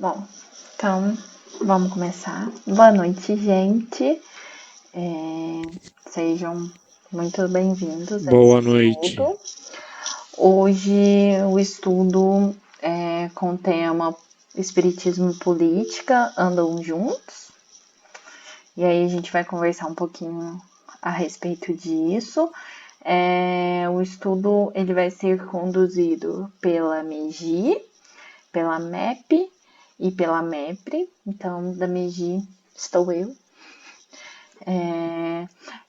Bom, então vamos começar. Boa noite, gente. Sejam muito bem-vindos a esse Boa noite. estudo. Hoje o estudo é com o tema Espiritismo e Política andam juntos. E aí a gente vai conversar um pouquinho a respeito disso. O estudo ele vai ser conduzido pela MEGI, pela MEP e pela MEPRE. Então, da MEGI estou eu.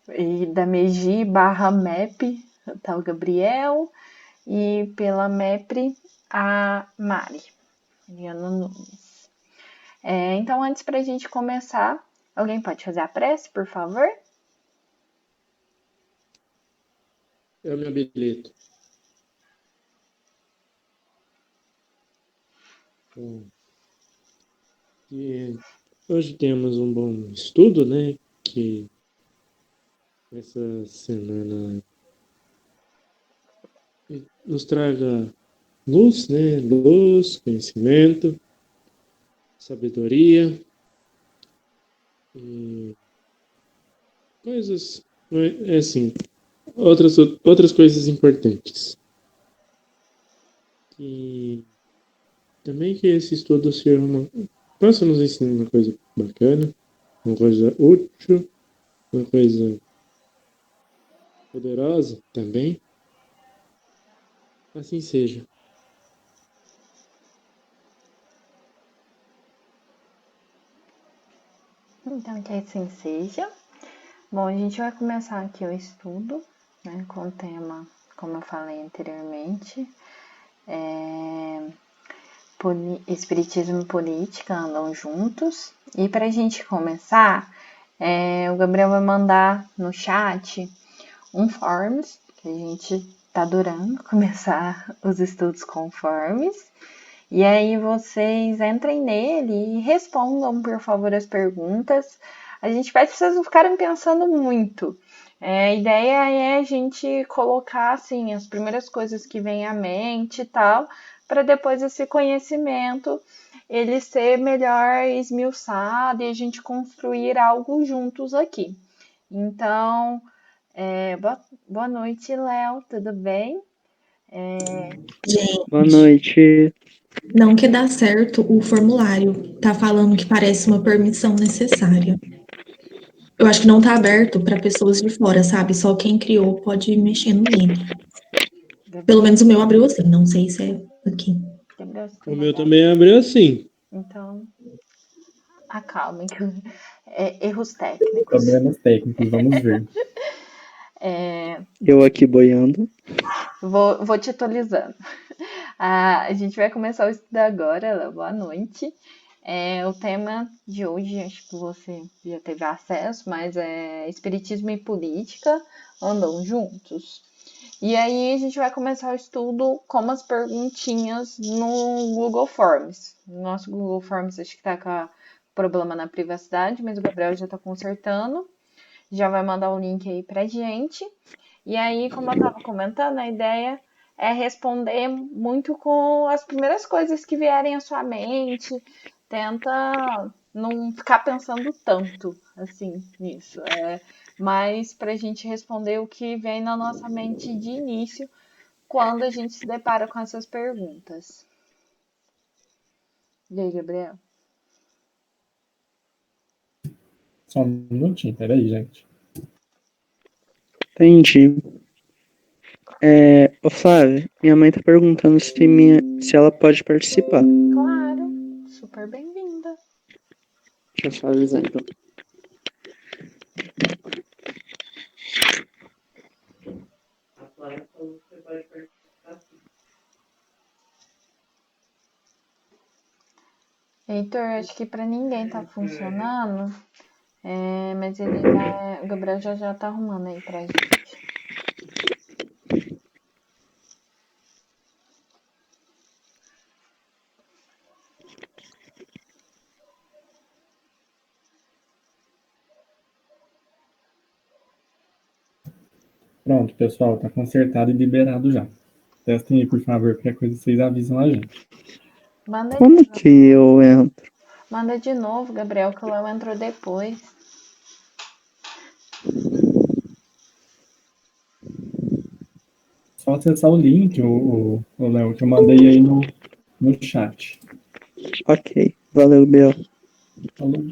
E da MEGI barra MEP tá o Gabriel. E pela MEPRE a Mari, Mariana Nunes. Então, antes para a gente começar, alguém pode fazer a prece, por favor? Eu me habilito. Bom, e hoje temos um bom estudo, né? Que essa semana nos traga luz, né? Luz, conhecimento, sabedoria e coisas, assim, outras coisas importantes. E também que esse estudo possa nos ensinar uma coisa bacana, uma coisa útil, uma coisa poderosa também. Assim seja. Então, que assim seja. Bom, a gente vai começar aqui o estudo, né, com o tema, como eu falei anteriormente, Espiritismo e Política andam juntos. E para a gente começar, o Gabriel vai mandar no chat um forms, que a gente está adorando começar os estudos com forms. E aí vocês entrem nele e respondam, por favor, as perguntas. A gente vai vocês não ficarem pensando muito. A ideia é a gente colocar assim as primeiras coisas que vêm à mente e tal, para depois esse conhecimento ele ser melhor esmiuçado e a gente construir algo juntos aqui. Então, boa noite, Léo, tudo bem? Gente, Boa noite. não que dá certo o formulário. Tá falando que parece uma permissão necessária. Eu acho que não tá aberto para pessoas de fora, sabe? Só quem criou pode mexer no link. Pelo menos o meu abriu assim, não sei se é aqui. Gabriel, O meu também abriu assim. então, acalmem, que erros técnicos. Problemas técnicos, vamos ver. Eu aqui boiando. Vou te atualizando. A gente vai começar o estudo agora, boa noite. O tema de hoje, acho que você já teve acesso, mas é Espiritismo e Política andam juntos. E aí a gente vai começar o estudo com umas perguntinhas no Google Forms. No nosso Google Forms acho que tá com problema na privacidade, mas o Gabriel já tá consertando. Já vai mandar o link aí pra gente. E aí, como eu estava comentando, a ideia é responder muito com as primeiras coisas que vierem à sua mente. Tenta não ficar pensando tanto assim nisso. Mas para a gente responder o que vem na nossa mente de início quando a gente se depara com essas perguntas. E aí, Gabriel? Só um minutinho, peraí, gente. Entendi. Ô Flávia, minha mãe tá perguntando se ela pode participar. Claro, super bem-vinda. Deixa eu só avisar então. A Flávia falou que você pode participar. Heitor, acho que para ninguém tá funcionando. Mas o Gabriel já tá arrumando aí pra gente. Pronto, pessoal, tá consertado e liberado já. Testem aí, por favor, qualquer coisa vocês avisam a gente. Manda de Como novo. que eu entro? Manda de novo, Gabriel, que o Léo entrou depois. Só acessar o link, o Léo, que eu mandei aí no chat. Ok, valeu, Biel. Falou.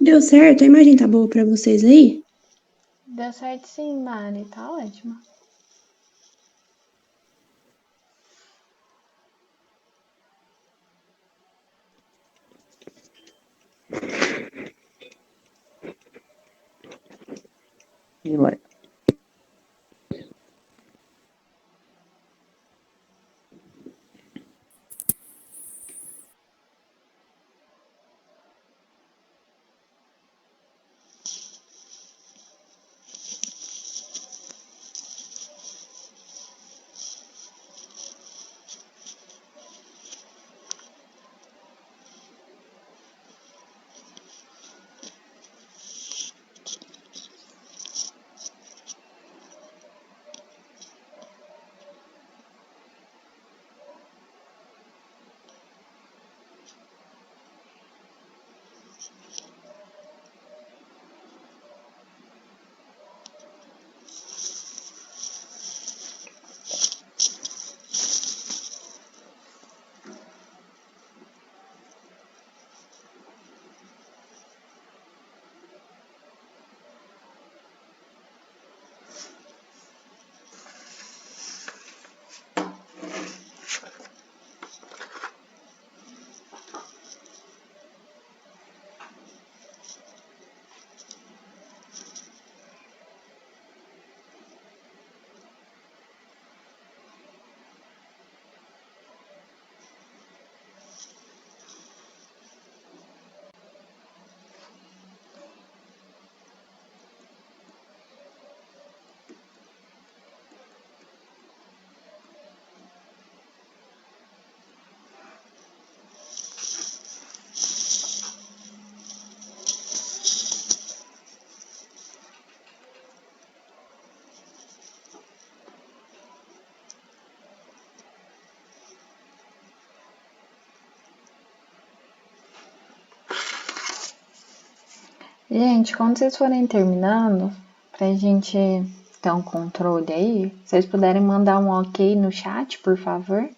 Deu certo? A imagem tá boa pra vocês aí? Deu certo sim, Mari. Tá ótimo. E vai. Gente, quando vocês forem terminando, pra gente ter um controle aí, vocês puderem mandar um ok no chat, por favor?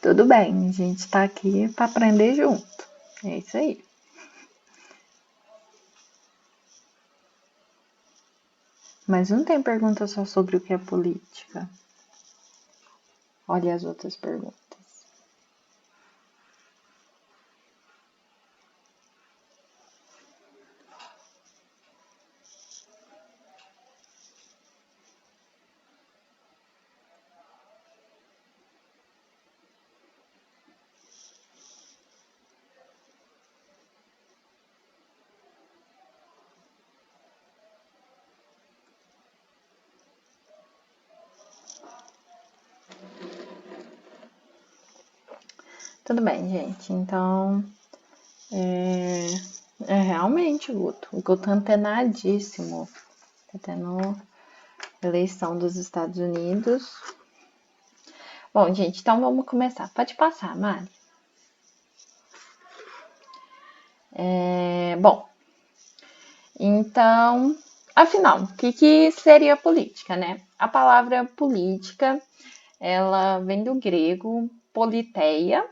Tudo bem, a gente tá aqui para aprender junto. É isso aí. Mas não tem pergunta só sobre o que é política. Olha as outras perguntas. Tudo bem, gente. Então, realmente, Guto. O Guto antenadíssimo. Tá tendo eleição dos Estados Unidos. Bom, gente, então vamos começar. Pode passar, Mari. Bom, então, afinal, o que seria política, né? A palavra política, ela vem do grego politeia,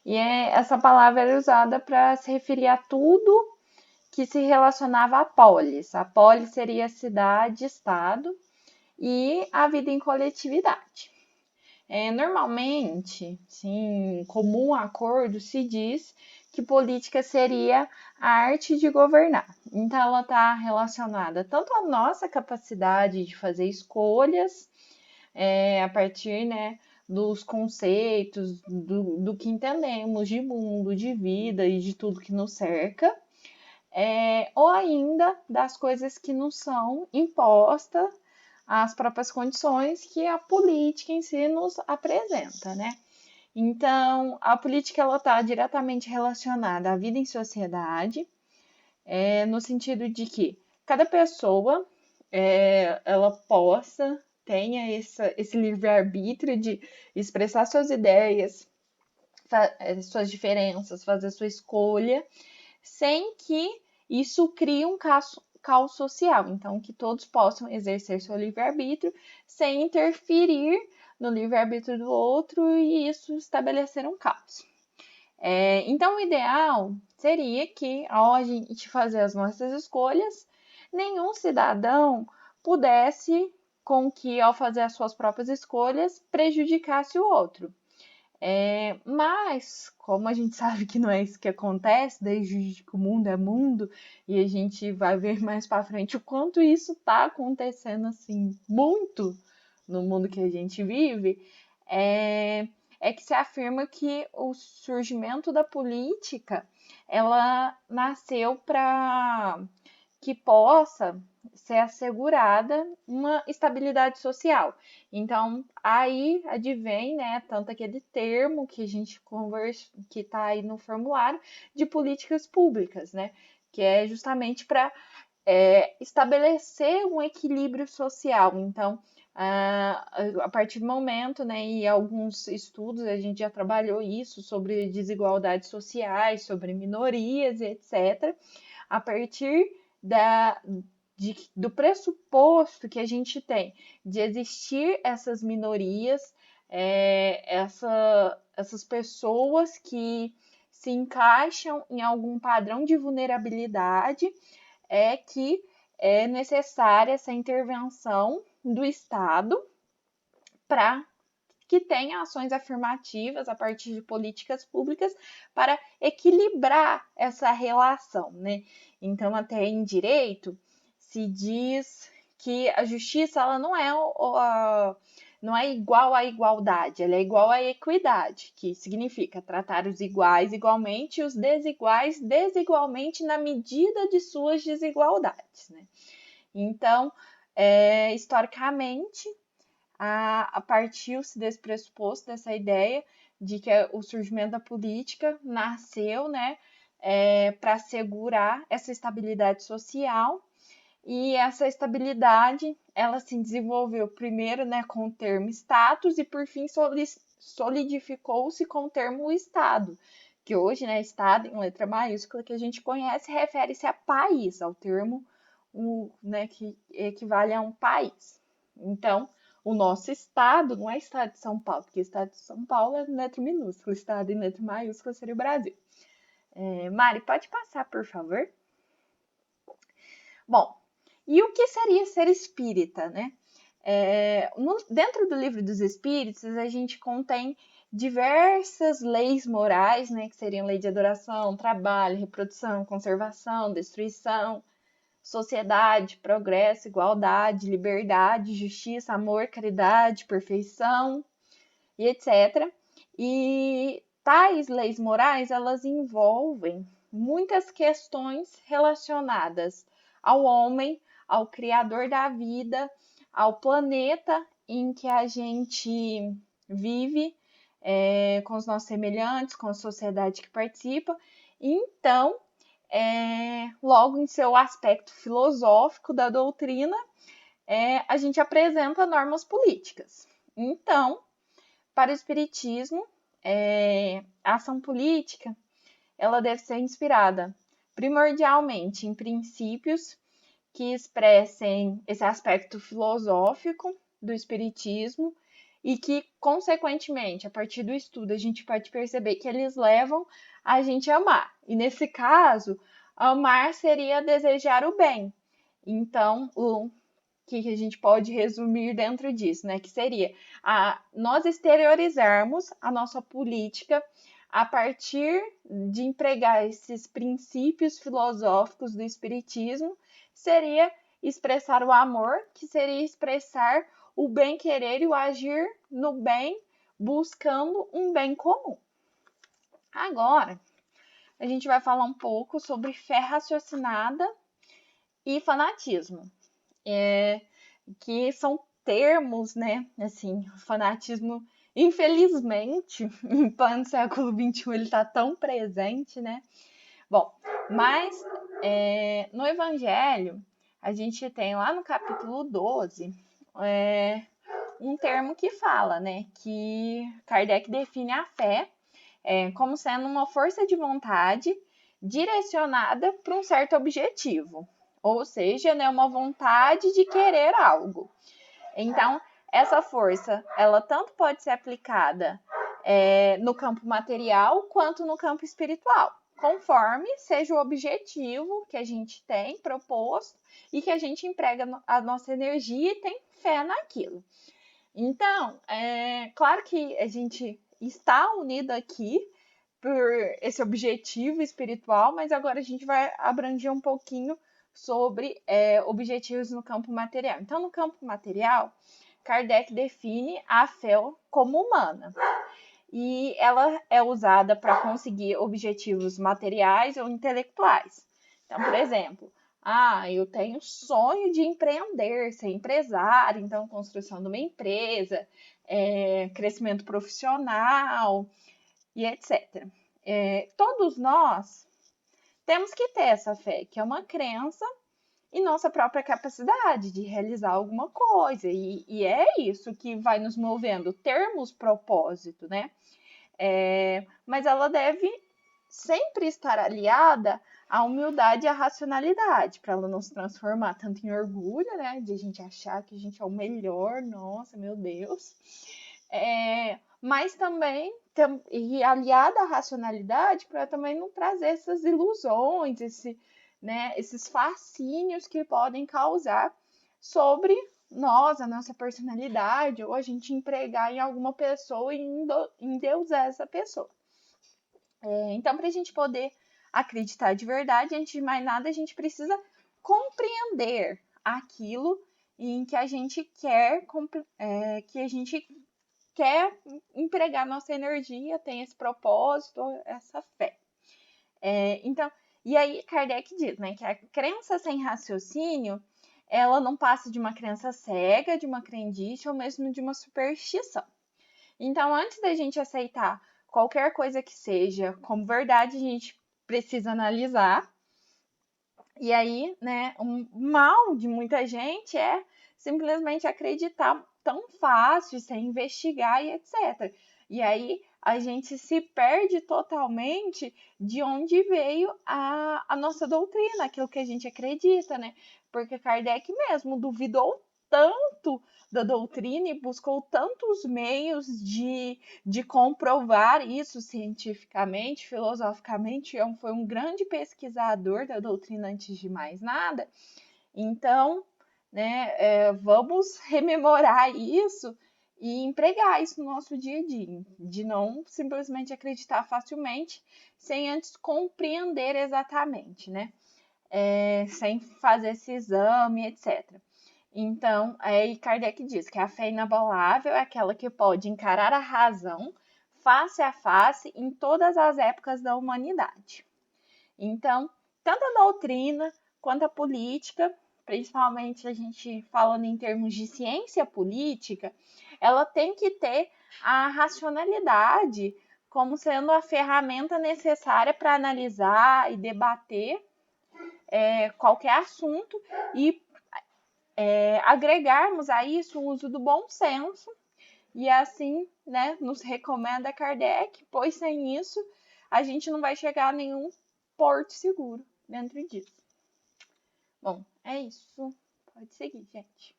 e essa palavra era usada para se referir a tudo que se relacionava a polis. A polis seria a cidade, estado, e a vida em coletividade. Normalmente, sim, comum acordo se diz que política seria a arte de governar. Então, ela está relacionada tanto à nossa capacidade de fazer escolhas, a partir, né, dos conceitos, do que entendemos de mundo, de vida e de tudo que nos cerca, ou ainda das coisas que nos são impostas, as próprias condições que a política em si nos apresenta, né? Então, a política está diretamente relacionada à vida em sociedade, no sentido de que cada pessoa ela tenha esse livre-arbítrio de expressar suas ideias, suas diferenças, fazer sua escolha, sem que isso crie um caos social. Então, que todos possam exercer seu livre-arbítrio sem interferir no livre-arbítrio do outro e isso estabelecer um caos. Então, o ideal seria que, ao a gente fazer as nossas escolhas, nenhum cidadão pudesse, com que, ao fazer as suas próprias escolhas, prejudicasse o outro. Mas, como a gente sabe que não é isso que acontece, desde que o mundo é mundo, e a gente vai ver mais para frente o quanto isso está acontecendo assim muito no mundo que a gente vive, que se afirma que o surgimento da política ela nasceu para que possa ser assegurada uma estabilidade social. Então, aí advém, né, tanto aquele termo que a gente conversa, que está aí no formulário, de políticas públicas, né, que é justamente para estabelecer um equilíbrio social. Então, a partir do momento, né, e alguns estudos a gente já trabalhou isso sobre desigualdades sociais, sobre minorias, etc. A partir do pressuposto que a gente tem de existir essas minorias, essas pessoas que se encaixam em algum padrão de vulnerabilidade, que é necessária essa intervenção do Estado para que tenha ações afirmativas a partir de políticas públicas para equilibrar essa relação, né? Então, até em direito, se diz que a justiça ela não é igual à igualdade, ela é igual à equidade, que significa tratar os iguais igualmente e os desiguais desigualmente na medida de suas desigualdades, né? Então, historicamente, partiu-se desse pressuposto, dessa ideia de que o surgimento da política nasceu, né, para assegurar essa estabilidade social, e essa estabilidade ela se desenvolveu primeiro, né, com o termo status e por fim solidificou-se com o termo Estado, que hoje, né, Estado em letra maiúscula que a gente conhece refere-se a país, ao termo, né, que equivale a um país. Então, o nosso estado não é estado de São Paulo, porque o estado de São Paulo é letra minúscula, estado em letra maiúscula seria o Brasil. Mari, pode passar, por favor? Bom, e o que seria ser espírita, né? Dentro do Livro dos Espíritos, a gente contém diversas leis morais, né? Que seriam lei de adoração, trabalho, reprodução, conservação, destruição, sociedade, progresso, igualdade, liberdade, justiça, amor, caridade, perfeição e etc. E tais leis morais, elas envolvem muitas questões relacionadas ao homem, ao criador da vida, ao planeta em que a gente vive, com os nossos semelhantes, com a sociedade que participa. Então, logo em seu aspecto filosófico da doutrina, a gente apresenta normas políticas. Então, para o Espiritismo, a ação política ela deve ser inspirada primordialmente em princípios que expressem esse aspecto filosófico do Espiritismo e que, consequentemente, a partir do estudo, a gente pode perceber que eles levam a gente a amar. E, nesse caso, amar seria desejar o bem. Então, o que a gente pode resumir dentro disso, né? Que seria nós exteriorizarmos a nossa política a partir de empregar esses princípios filosóficos do Espiritismo, seria expressar o amor, que seria expressar o bem-querer e o agir no bem, buscando um bem comum. Agora, a gente vai falar um pouco sobre fé raciocinada e fanatismo. Que são termos, né? Assim, fanatismo, infelizmente, em pleno século XXI, ele está tão presente, né? Bom, mas no Evangelho, a gente tem lá no capítulo 12 um termo que fala, né? Que Kardec define a fé como sendo uma força de vontade direcionada para um certo objetivo. Ou seja, né, uma vontade de querer algo. Então, essa força, ela tanto pode ser aplicada no campo material quanto no campo espiritual, conforme seja o objetivo que a gente tem proposto e que a gente emprega a nossa energia e tem fé naquilo. Então, claro que a gente está unido aqui por esse objetivo espiritual, mas agora a gente vai abranger um pouquinho sobre objetivos no campo material. Então, no campo material, Kardec define a fé como humana. E ela é usada para conseguir objetivos materiais ou intelectuais. Então, por exemplo, eu tenho sonho de empreender, ser empresário, então construção de uma empresa, crescimento profissional e etc. Todos nós temos que ter essa fé, que é uma crença em nossa própria capacidade de realizar alguma coisa. E é isso que vai nos movendo, termos propósito, né? Mas ela deve sempre estar aliada à humildade e à racionalidade, para ela não se transformar tanto em orgulho, né? De a gente achar que a gente é o melhor, nossa, meu Deus. Mas também e aliada à racionalidade para também não trazer essas ilusões, esses fascínios que podem causar sobre nós, a nossa personalidade, ou a gente empregar em alguma pessoa e endeusar essa pessoa. Então, para a gente poder acreditar de verdade, antes de mais nada, a gente precisa compreender aquilo em que a gente quer, empregar nossa energia, tem esse propósito, essa fé. Então, e aí Kardec diz, né, que a crença sem raciocínio, ela não passa de uma crença cega, de uma crendice ou mesmo de uma superstição. Então, antes da gente aceitar qualquer coisa que seja como verdade, a gente precisa analisar. E aí, né, um mal de muita gente é simplesmente acreditar tão fácil, sem investigar e etc. E aí a gente se perde totalmente de onde veio a nossa doutrina, aquilo que a gente acredita, né? Porque Kardec mesmo duvidou tanto da doutrina e buscou tantos meios de comprovar isso cientificamente, filosoficamente. Foi um grande pesquisador da doutrina antes de mais nada. Então, né, vamos rememorar isso e empregar isso no nosso dia a dia, de não simplesmente acreditar facilmente, sem antes compreender exatamente, né? Sem fazer esse exame, etc. Então, aí Kardec diz que a fé inabalável é aquela que pode encarar a razão face a face em todas as épocas da humanidade. Então, tanto a doutrina quanto a política, principalmente a gente falando em termos de ciência política, ela tem que ter a racionalidade como sendo a ferramenta necessária para analisar e debater qualquer assunto e agregarmos a isso o uso do bom senso, e assim, né, nos recomenda Kardec, pois sem isso a gente não vai chegar a nenhum porto seguro dentro disso. Bom, é isso. Pode seguir, gente.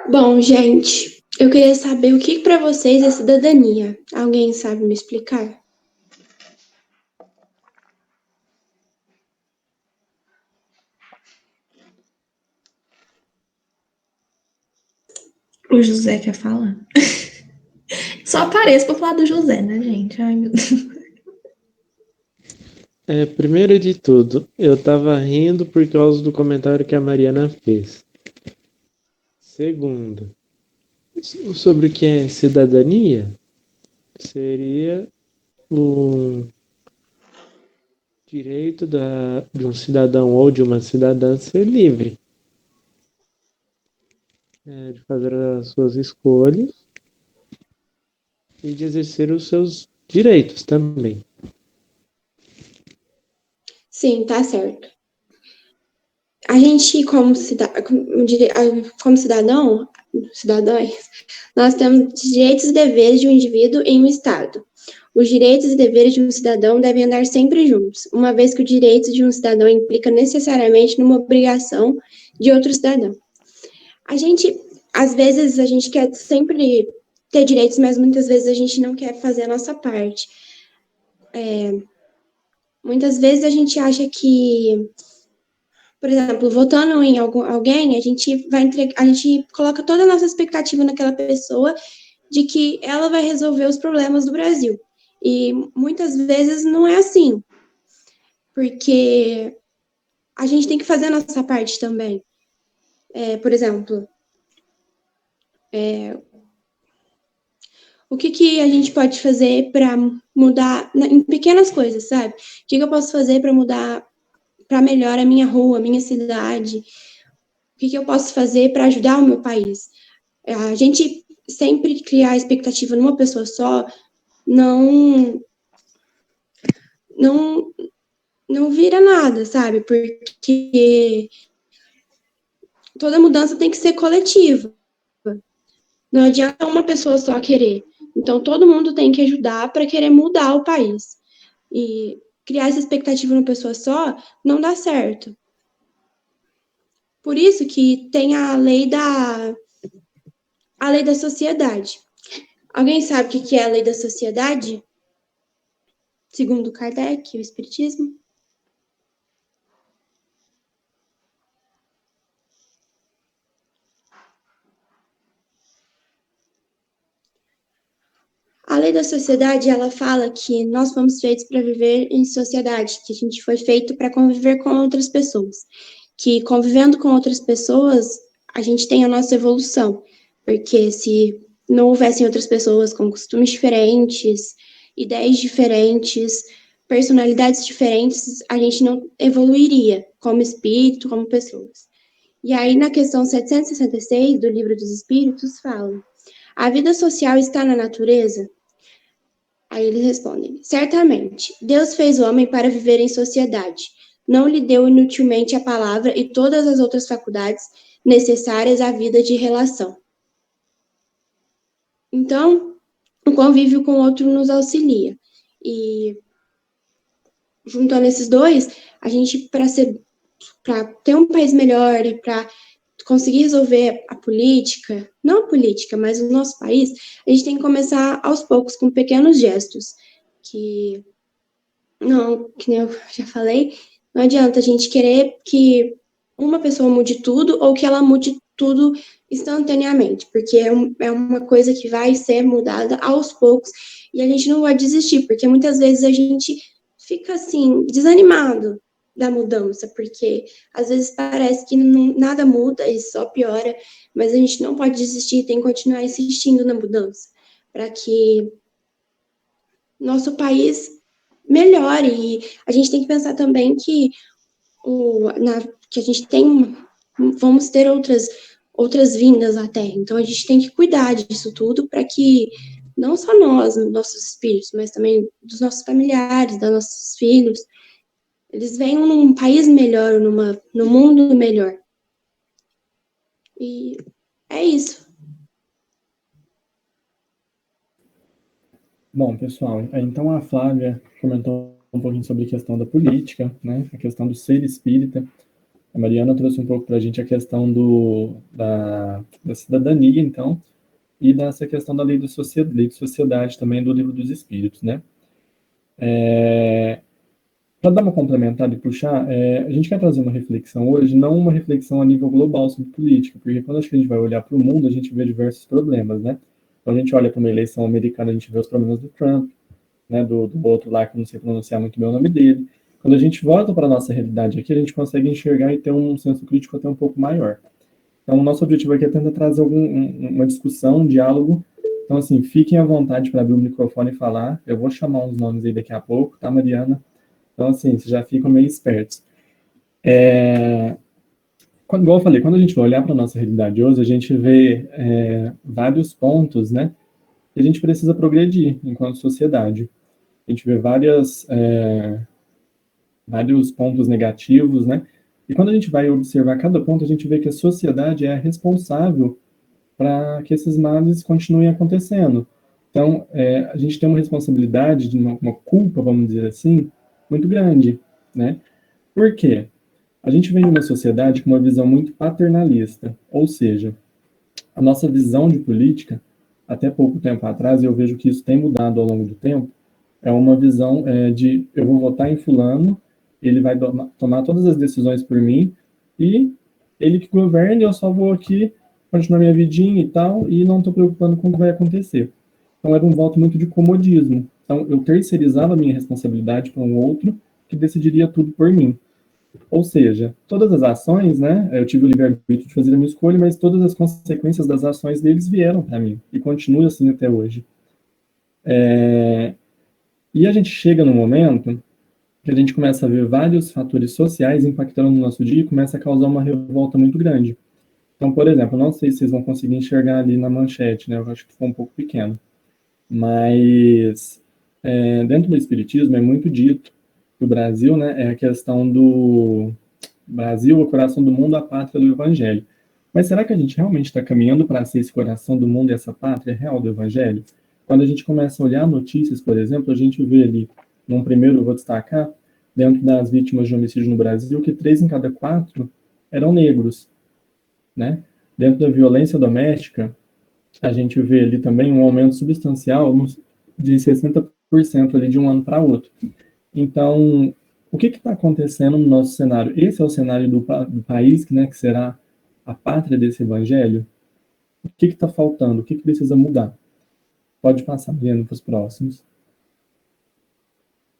Bom, gente, eu queria saber o que para vocês é cidadania. Alguém sabe me explicar? O José quer falar? Só apareço pra falar do José, né, gente? Ai, meu Deus. Primeiro de tudo, eu tava rindo por causa do comentário que a Mariana fez. Segundo, sobre o que é cidadania, seria o direito de um cidadão ou de uma cidadã ser livre, de fazer as suas escolhas e de exercer os seus direitos também. Sim, tá certo. A gente, como cidadãos, nós temos direitos e deveres de um indivíduo em um Estado. Os direitos e deveres de um cidadão devem andar sempre juntos, uma vez que o direito de um cidadão implica necessariamente numa obrigação de outro cidadão. Às vezes, a gente quer sempre ter direitos, mas muitas vezes a gente não quer fazer a nossa parte. Muitas vezes a gente acha que, por exemplo, votando em alguém, a gente coloca toda a nossa expectativa naquela pessoa de que ela vai resolver os problemas do Brasil. E muitas vezes não é assim, porque a gente tem que fazer a nossa parte também. Por exemplo, o que a gente pode fazer para mudar em pequenas coisas, sabe? O que eu posso fazer para mudar, para melhorar a minha rua, a minha cidade? O que eu posso fazer para ajudar o meu país? A gente sempre criar expectativa numa pessoa só não vira nada, sabe? Porque toda mudança tem que ser coletiva. Não adianta uma pessoa só querer. Então, todo mundo tem que ajudar para querer mudar o país. E criar essa expectativa numa pessoa só não dá certo. Por isso que tem a lei da sociedade. Alguém sabe o que é a lei da sociedade? Segundo Kardec, o Espiritismo? A lei da sociedade, ela fala que nós fomos feitos para viver em sociedade, que a gente foi feito para conviver com outras pessoas, que convivendo com outras pessoas, a gente tem a nossa evolução, porque se não houvessem outras pessoas com costumes diferentes, ideias diferentes, personalidades diferentes, a gente não evoluiria como espírito, como pessoas. E aí, na questão 766 do Livro dos Espíritos, fala: a vida social está na natureza? Aí eles respondem: certamente, Deus fez o homem para viver em sociedade. Não lhe deu inutilmente a palavra e todas as outras faculdades necessárias à vida de relação. Então, o convívio com o outro nos auxilia. E, juntando esses dois, a gente, para ser ter um país melhor e para conseguir resolver a política, não a política, mas o nosso país, a gente tem que começar aos poucos, com pequenos gestos, que não, que nem eu já falei, não adianta a gente querer que uma pessoa mude tudo ou que ela mude tudo instantaneamente, porque é uma coisa que vai ser mudada aos poucos e a gente não vai desistir, porque muitas vezes a gente fica assim, desanimado da mudança, porque às vezes parece que nada muda e só piora, mas a gente não pode desistir, tem que continuar insistindo na mudança, para que nosso país melhore. E a gente tem que pensar também que, que a gente vamos ter outras vindas à Terra. Então a gente tem que cuidar disso tudo para que não só nós, nossos espíritos, mas também dos nossos familiares, dos nossos filhos, eles venham num país melhor, num mundo melhor. E é isso. Bom, pessoal, então a Flávia comentou um pouquinho sobre a questão da política, né, a questão do ser espírita. A Mariana trouxe um pouco para a gente a questão da cidadania, então, e dessa questão da lei de sociedade também, do Livro dos Espíritos, né. Para dar uma complementada e puxar, a gente quer trazer uma reflexão hoje, não uma reflexão a nível global sobre política, porque quando acho que a gente vai olhar para o mundo, a gente vê diversos problemas, né. Quando a gente olha para uma eleição americana, a gente vê os problemas do Trump, né, do outro lá, que eu não sei pronunciar muito bem o nome dele. Quando a gente volta para a nossa realidade aqui, a gente consegue enxergar e ter um senso crítico até um pouco maior. Então, o nosso objetivo aqui é tentar trazer uma discussão, um diálogo. Então, assim, fiquem à vontade para abrir o microfone e falar. Eu vou chamar uns nomes aí daqui a pouco, tá, Mariana? Então, assim, vocês já ficam meio espertos. Igual eu falei, quando a gente vai olhar para a nossa realidade hoje, a gente vê vários pontos, né, que a gente precisa progredir enquanto sociedade. A gente vê vários pontos negativos, né? E quando a gente vai observar cada ponto, a gente vê que a sociedade é responsável para que esses males continuem acontecendo. Então, a gente tem uma responsabilidade, uma culpa, vamos dizer assim, muito grande, né? Por quê? A gente vem de uma sociedade com uma visão muito paternalista, ou seja, a nossa visão de política, até pouco tempo atrás, e eu vejo que isso tem mudado ao longo do tempo, é uma visão de eu vou votar em fulano, ele vai tomar todas as decisões por mim, e ele que governe, eu só vou aqui continuar minha vidinha e tal, e não estou preocupando com o que vai acontecer. Então era um voto muito de comodismo. Então eu terceirizava a minha responsabilidade para um outro que decidiria tudo por mim. Ou seja, todas as ações, né, eu tive o livre-arbítrio de fazer a minha escolha, mas todas as consequências das ações deles vieram para mim, e continua assim até hoje. E a gente chega num momento que a gente começa a ver vários fatores sociais impactando no nosso dia e começa a causar uma revolta muito grande. Então, por exemplo, não sei se vocês vão conseguir enxergar ali na manchete, né, eu acho que ficou um pouco pequeno, mas dentro do Espiritismo é muito dito que o Brasil, né, é a questão do Brasil, o coração do mundo, a pátria do Evangelho. Mas será que a gente realmente está caminhando para ser esse coração do mundo e essa pátria real do Evangelho? Quando a gente começa a olhar notícias, por exemplo, a gente vê ali, num primeiro eu vou destacar, dentro das vítimas de homicídio no Brasil, que 3 em cada 4 eram negros, né? Dentro da violência doméstica, a gente vê ali também um aumento substancial de 60% ali de um ano para outro. Então, o que está acontecendo no nosso cenário? Esse é o cenário do país, né, que será a pátria desse evangelho? O que está faltando? O que precisa mudar? Pode passar, Mariana, para os próximos.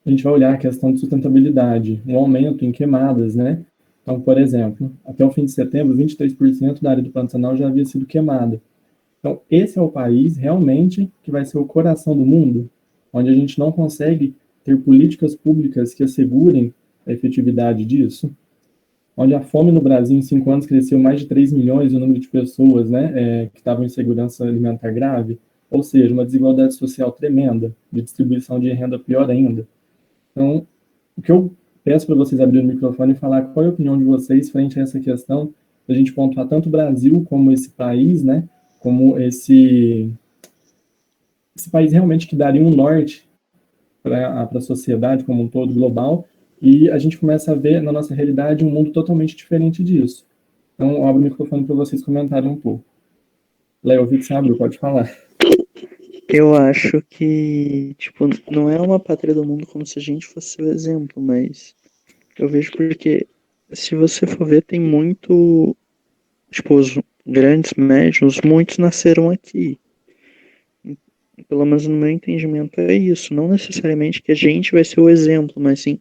A gente vai olhar a questão de sustentabilidade, um aumento em queimadas, né? Então, por exemplo, até o fim de setembro, 23% da área do Pantanal já havia sido queimada. Então, esse é o país realmente que vai ser o coração do mundo, onde a gente não consegue ter políticas públicas que assegurem a efetividade disso, onde a fome no Brasil em 5 anos cresceu mais de 3 milhões o número de pessoas, né, que estavam em segurança alimentar grave, ou seja, uma desigualdade social tremenda, de distribuição de renda pior ainda. Então, o que eu peço para vocês abrirem o microfone e falar qual é a opinião de vocês frente a essa questão, da gente pontuar tanto o Brasil como esse país, né, como esse país realmente que daria um norte para a sociedade como um todo global, E a gente começa a ver na nossa realidade um mundo totalmente diferente disso. Então, eu abro o microfone para vocês comentarem um pouco. Léo, eu vi que você abriu, pode falar. Eu acho que, tipo, não é uma pátria do mundo como se a gente fosse o exemplo, mas eu vejo porque, se você for ver, tem muito, tipo, os grandes médios, muitos nasceram aqui. Pelo menos no meu entendimento é isso. Não necessariamente que a gente vai ser o exemplo, mas sim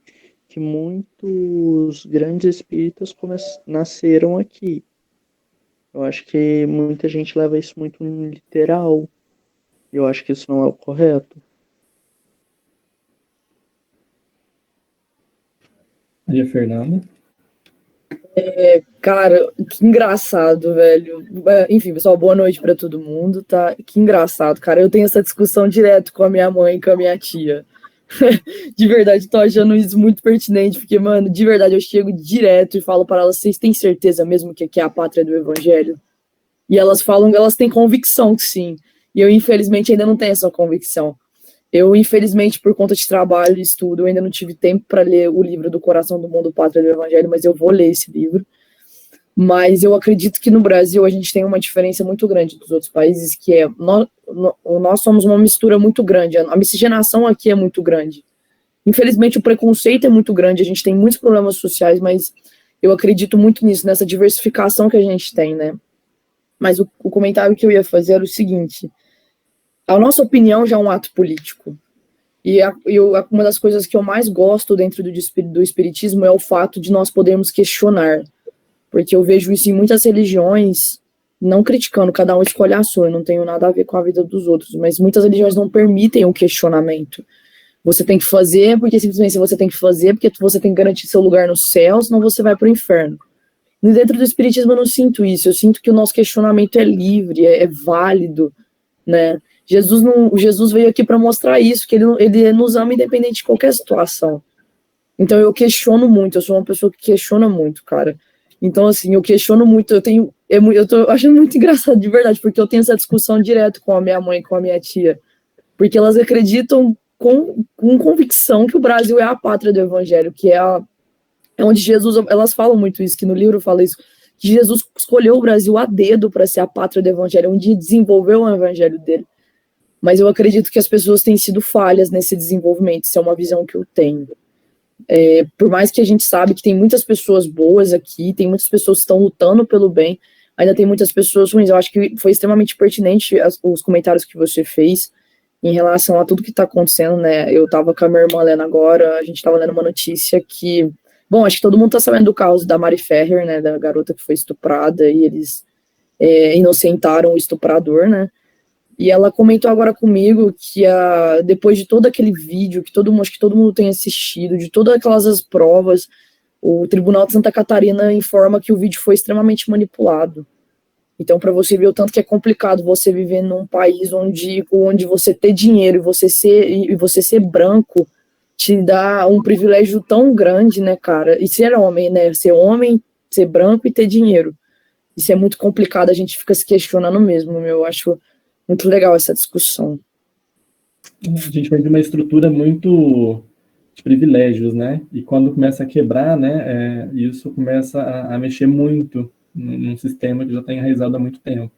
que muitos grandes espíritas nasceram aqui. Eu acho que muita gente leva isso muito literal. Eu acho que isso não é o correto. E a Fernanda? Cara, que engraçado, velho. Enfim, pessoal, boa noite pra todo mundo, tá? Que engraçado, cara. Eu tenho essa discussão direto com a minha mãe e com a minha tia. De verdade, tô achando isso muito pertinente, porque, mano, de verdade, eu chego direto e falo para elas: vocês têm certeza mesmo que aqui é a pátria do evangelho? E elas falam, elas têm convicção que sim. E eu, infelizmente, ainda não tenho essa convicção. Eu, infelizmente, por conta de trabalho e estudo, eu ainda não tive tempo para ler o livro do Coração do Mundo, Pátria do Evangelho, mas eu vou ler esse livro. Mas eu acredito que no Brasil a gente tem uma diferença muito grande dos outros países, que é nós somos uma mistura muito grande, a miscigenação aqui é muito grande. Infelizmente o preconceito é muito grande, a gente tem muitos problemas sociais, mas eu acredito muito nisso, nessa diversificação que a gente tem, né? Mas o comentário que eu ia fazer era o seguinte: a nossa opinião já é um ato político. E uma das coisas que eu mais gosto dentro do espiritismo é o fato de nós podermos questionar. Porque eu vejo isso em muitas religiões, não criticando, cada um escolhe a sua, eu não tenho nada a ver com a vida dos outros, mas muitas religiões não permitem o questionamento. Você tem que fazer porque simplesmente você tem que fazer porque você tem que garantir seu lugar no céu, senão você vai para o inferno. E dentro do espiritismo eu não sinto isso, eu sinto que o nosso questionamento é livre, é válido, né? Jesus veio aqui para mostrar isso, que ele nos ama independente de qualquer situação. Então eu questiono muito, eu sou uma pessoa que questiona muito, cara. Então, assim, eu questiono muito, eu tô achando muito engraçado, de verdade, porque eu tenho essa discussão direto com a minha mãe, com a minha tia, porque elas acreditam com convicção que o Brasil é a pátria do evangelho, que é onde Jesus, elas falam muito isso, que no livro fala isso, que Jesus escolheu o Brasil a dedo para ser a pátria do evangelho, onde desenvolveu o evangelho dele. Mas eu acredito que as pessoas têm sido falhas nesse desenvolvimento, isso é uma visão que eu tenho. Por mais que a gente sabe que tem muitas pessoas boas aqui, tem muitas pessoas que estão lutando pelo bem, ainda tem muitas pessoas ruins. Eu acho que foi extremamente pertinente os comentários que você fez em relação a tudo que está acontecendo, né? Eu estava com a minha irmã lendo agora, a gente estava lendo uma notícia que, bom, acho que todo mundo está sabendo do caso da Mari Ferrer, né, da garota que foi estuprada e eles inocentaram o estuprador, né? E ela comentou agora comigo que depois de todo aquele vídeo, acho que todo mundo tem assistido, de todas aquelas provas, o Tribunal de Santa Catarina informa que o vídeo foi extremamente manipulado. Então, para você ver o tanto que é complicado você viver num país onde você ter dinheiro e você ser branco te dá um privilégio tão grande, né, cara? E ser homem, né? Ser homem, ser branco e ter dinheiro. Isso é muito complicado, a gente fica se questionando mesmo, eu acho muito legal essa discussão. A gente vem de uma estrutura muito de privilégios, né? E quando começa a quebrar, né, isso começa a mexer muito num sistema que já está enraizado há muito tempo.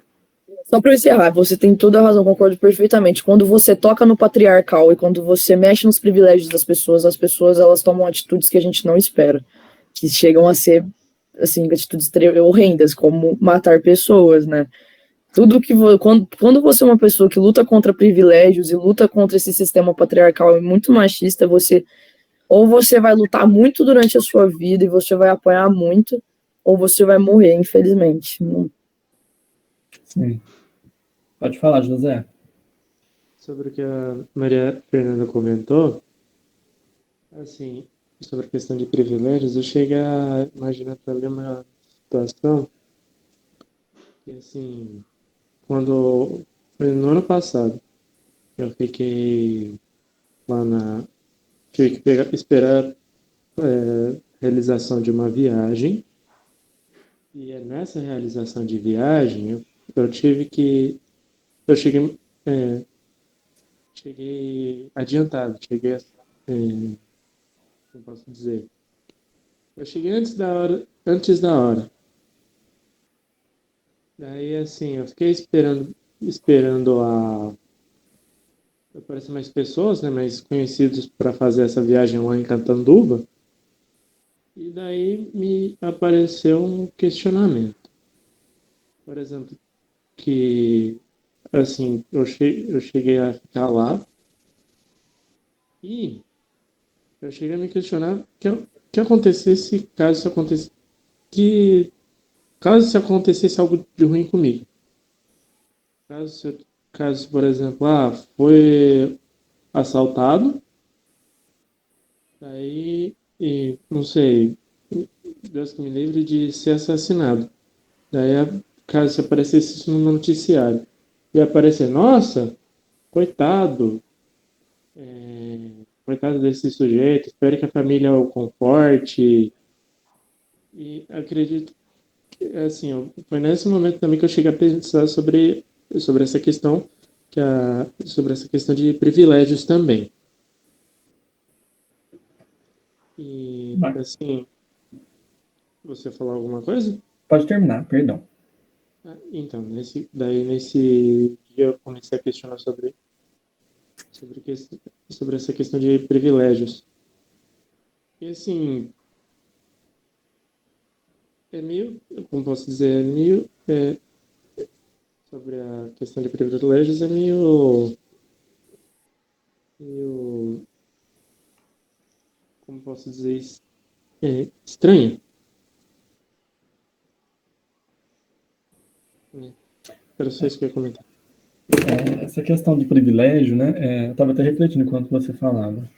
Só para encerrar, você tem toda a razão, concordo perfeitamente. Quando você toca no patriarcal e quando você mexe nos privilégios das pessoas, as pessoas elas tomam atitudes que a gente não espera, que chegam a ser assim atitudes horrendas, como matar pessoas, né? Tudo que quando você é uma pessoa que luta contra privilégios e luta contra esse sistema patriarcal e muito machista, ou você vai lutar muito durante a sua vida e você vai apanhar muito, ou você vai morrer, infelizmente. Sim. Pode falar, José. Sobre o que a Maria Fernanda comentou, assim, sobre a questão de privilégios, eu cheguei a imaginar também uma situação que, assim, quando foi no ano passado, eu fiquei lá tive que esperar realização de uma viagem, e nessa realização de viagem eu cheguei adiantado, como posso dizer? Eu cheguei antes da hora. Daí, assim, eu fiquei esperando aparecer mais pessoas, né, mais conhecidos para fazer essa viagem lá em Catanduva. E daí me apareceu um questionamento. Por exemplo, que, assim, eu cheguei a ficar lá e eu cheguei a me questionar o que acontecesse que, caso se acontecesse algo de ruim comigo. Caso, caso, por exemplo, foi assaltado, aí, e, não sei, Deus que me livre de ser assassinado. Daí, caso aparecesse isso no noticiário, ia aparecer, nossa, coitado, coitado desse sujeito, espero que a família o conforte. E acredito que, assim, foi nesse momento também que eu cheguei a pensar sobre essa questão, sobre essa questão de privilégios também. E, Vai. assim, você falou alguma coisa? Pode terminar, perdão. Então, nesse dia eu comecei a questionar sobre, sobre essa questão de privilégios. E, assim, é meio, como posso dizer, sobre a questão de privilégios, meio, como posso dizer, estranho. Né? Era só isso que eu ia comentar. Essa questão de privilégio, né? Eu estava até refletindo enquanto você falava.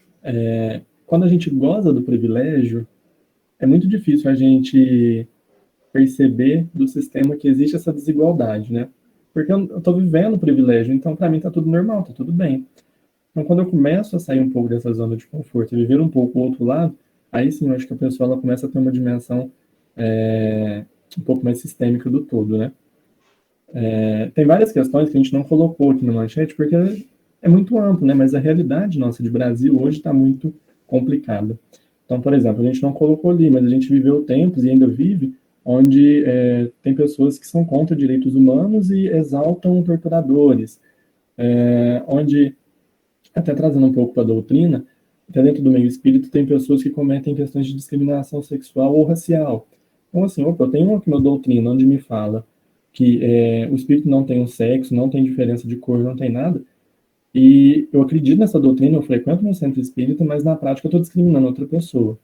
Quando a gente goza do privilégio, é muito difícil a gente perceber do sistema que existe essa desigualdade, né? Porque eu estou vivendo o privilégio, então para mim está tudo normal, está tudo bem. Então quando eu começo a sair um pouco dessa zona de conforto e viver um pouco o outro lado, aí sim eu acho que a pessoa ela começa a ter uma dimensão um pouco mais sistêmica do todo, né? Tem várias questões que a gente não colocou aqui na manchete porque é muito amplo, né? Mas a realidade nossa de Brasil hoje está muito complicada. Então, por exemplo, a gente não colocou ali, mas a gente viveu tempos e ainda vive onde tem pessoas que são contra direitos humanos e exaltam torturadores, onde, até trazendo um pouco para a doutrina, até dentro do meio espírita, tem pessoas que cometem questões de discriminação sexual ou racial. Então, assim, opa, eu tenho aqui uma doutrina onde me fala que o espírito não tem um sexo, não tem diferença de cor, não tem nada, e eu acredito nessa doutrina, eu frequento meu centro espírita, mas na prática eu estou discriminando outra pessoa.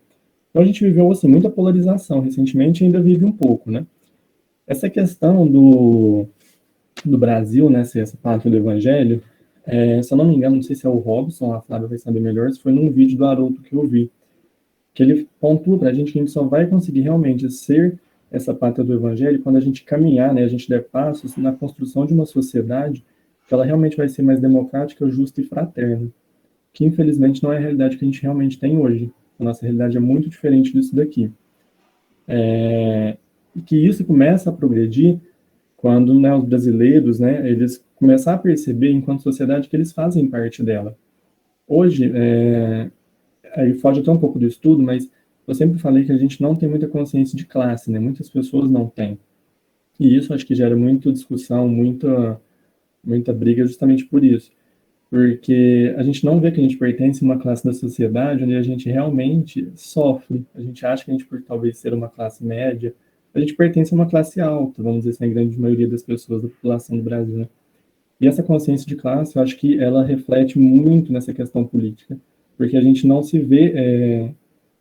Então a gente viveu assim muita polarização recentemente e ainda vive um pouco, né? Essa questão do Brasil, né, ser essa pátria do evangelho, se eu não me engano, não sei se é o Robson, a Flávia vai saber melhor, se foi num vídeo do Haroldo que eu vi, que ele pontua para a gente que a gente só vai conseguir realmente ser essa pátria do evangelho quando a gente caminhar, né, a gente der passos na construção de uma sociedade que ela realmente vai ser mais democrática, justa e fraterna, que infelizmente não é a realidade que a gente realmente tem hoje. A nossa realidade é muito diferente disso daqui. E que isso começa a progredir quando, né, os brasileiros, né, eles começam a perceber, enquanto sociedade, que eles fazem parte dela. Hoje, aí foge até um pouco do estudo, mas eu sempre falei que a gente não tem muita consciência de classe, né? Muitas pessoas não têm. E isso acho que gera muita discussão, muita briga justamente por isso. Porque a gente não vê que a gente pertence a uma classe da sociedade onde a gente realmente sofre. A gente acha que a gente, por talvez ser uma classe média, a gente pertence a uma classe alta, vamos dizer assim, a grande maioria das pessoas da população do Brasil, né? E essa consciência de classe, eu acho que ela reflete muito nessa questão política, porque a gente não se vê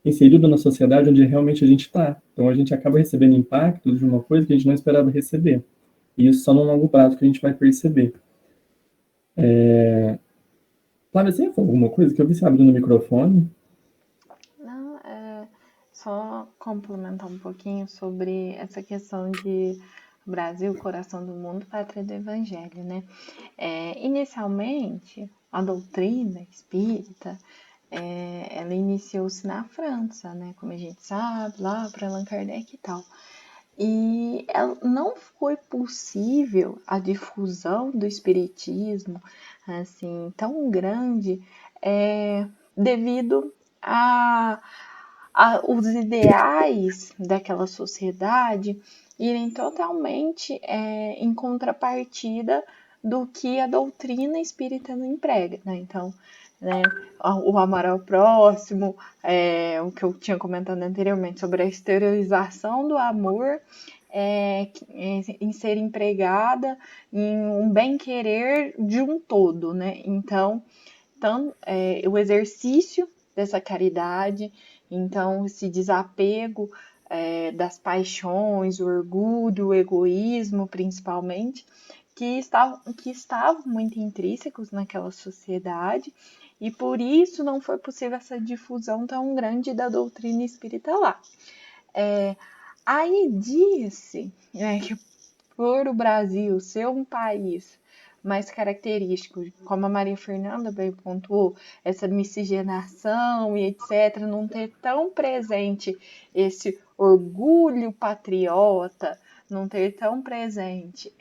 inserido na sociedade onde realmente a gente está. Então a gente acaba recebendo impactos de uma coisa que a gente não esperava receber. E isso só no longo prazo que a gente vai perceber. Flávia, você ia falar alguma coisa que eu vi você abrindo o microfone? Não, só complementar um pouquinho sobre essa questão de Brasil, coração do mundo, pátria do evangelho, né? Inicialmente, a doutrina espírita, ela iniciou-se na França, né? Como a gente sabe, lá para Allan Kardec e tal. E não foi possível a difusão do espiritismo assim tão grande devido os ideais daquela sociedade irem totalmente em contrapartida do que a doutrina espírita não emprega, né? Então, né, o amor ao próximo, o que eu tinha comentado anteriormente sobre a exteriorização do amor, em ser empregada em um bem-querer de um todo, né? Então, o exercício dessa caridade, então esse desapego das paixões, o orgulho, o egoísmo, principalmente, que estavam muito intrínsecos naquela sociedade, e por isso não foi possível essa difusão tão grande da doutrina espírita lá. Aí disse, né, que por o Brasil ser um país mais característico, como a Maria Fernanda bem pontuou, essa miscigenação e etc., não ter tão presente esse orgulho patriota, não ter tão presente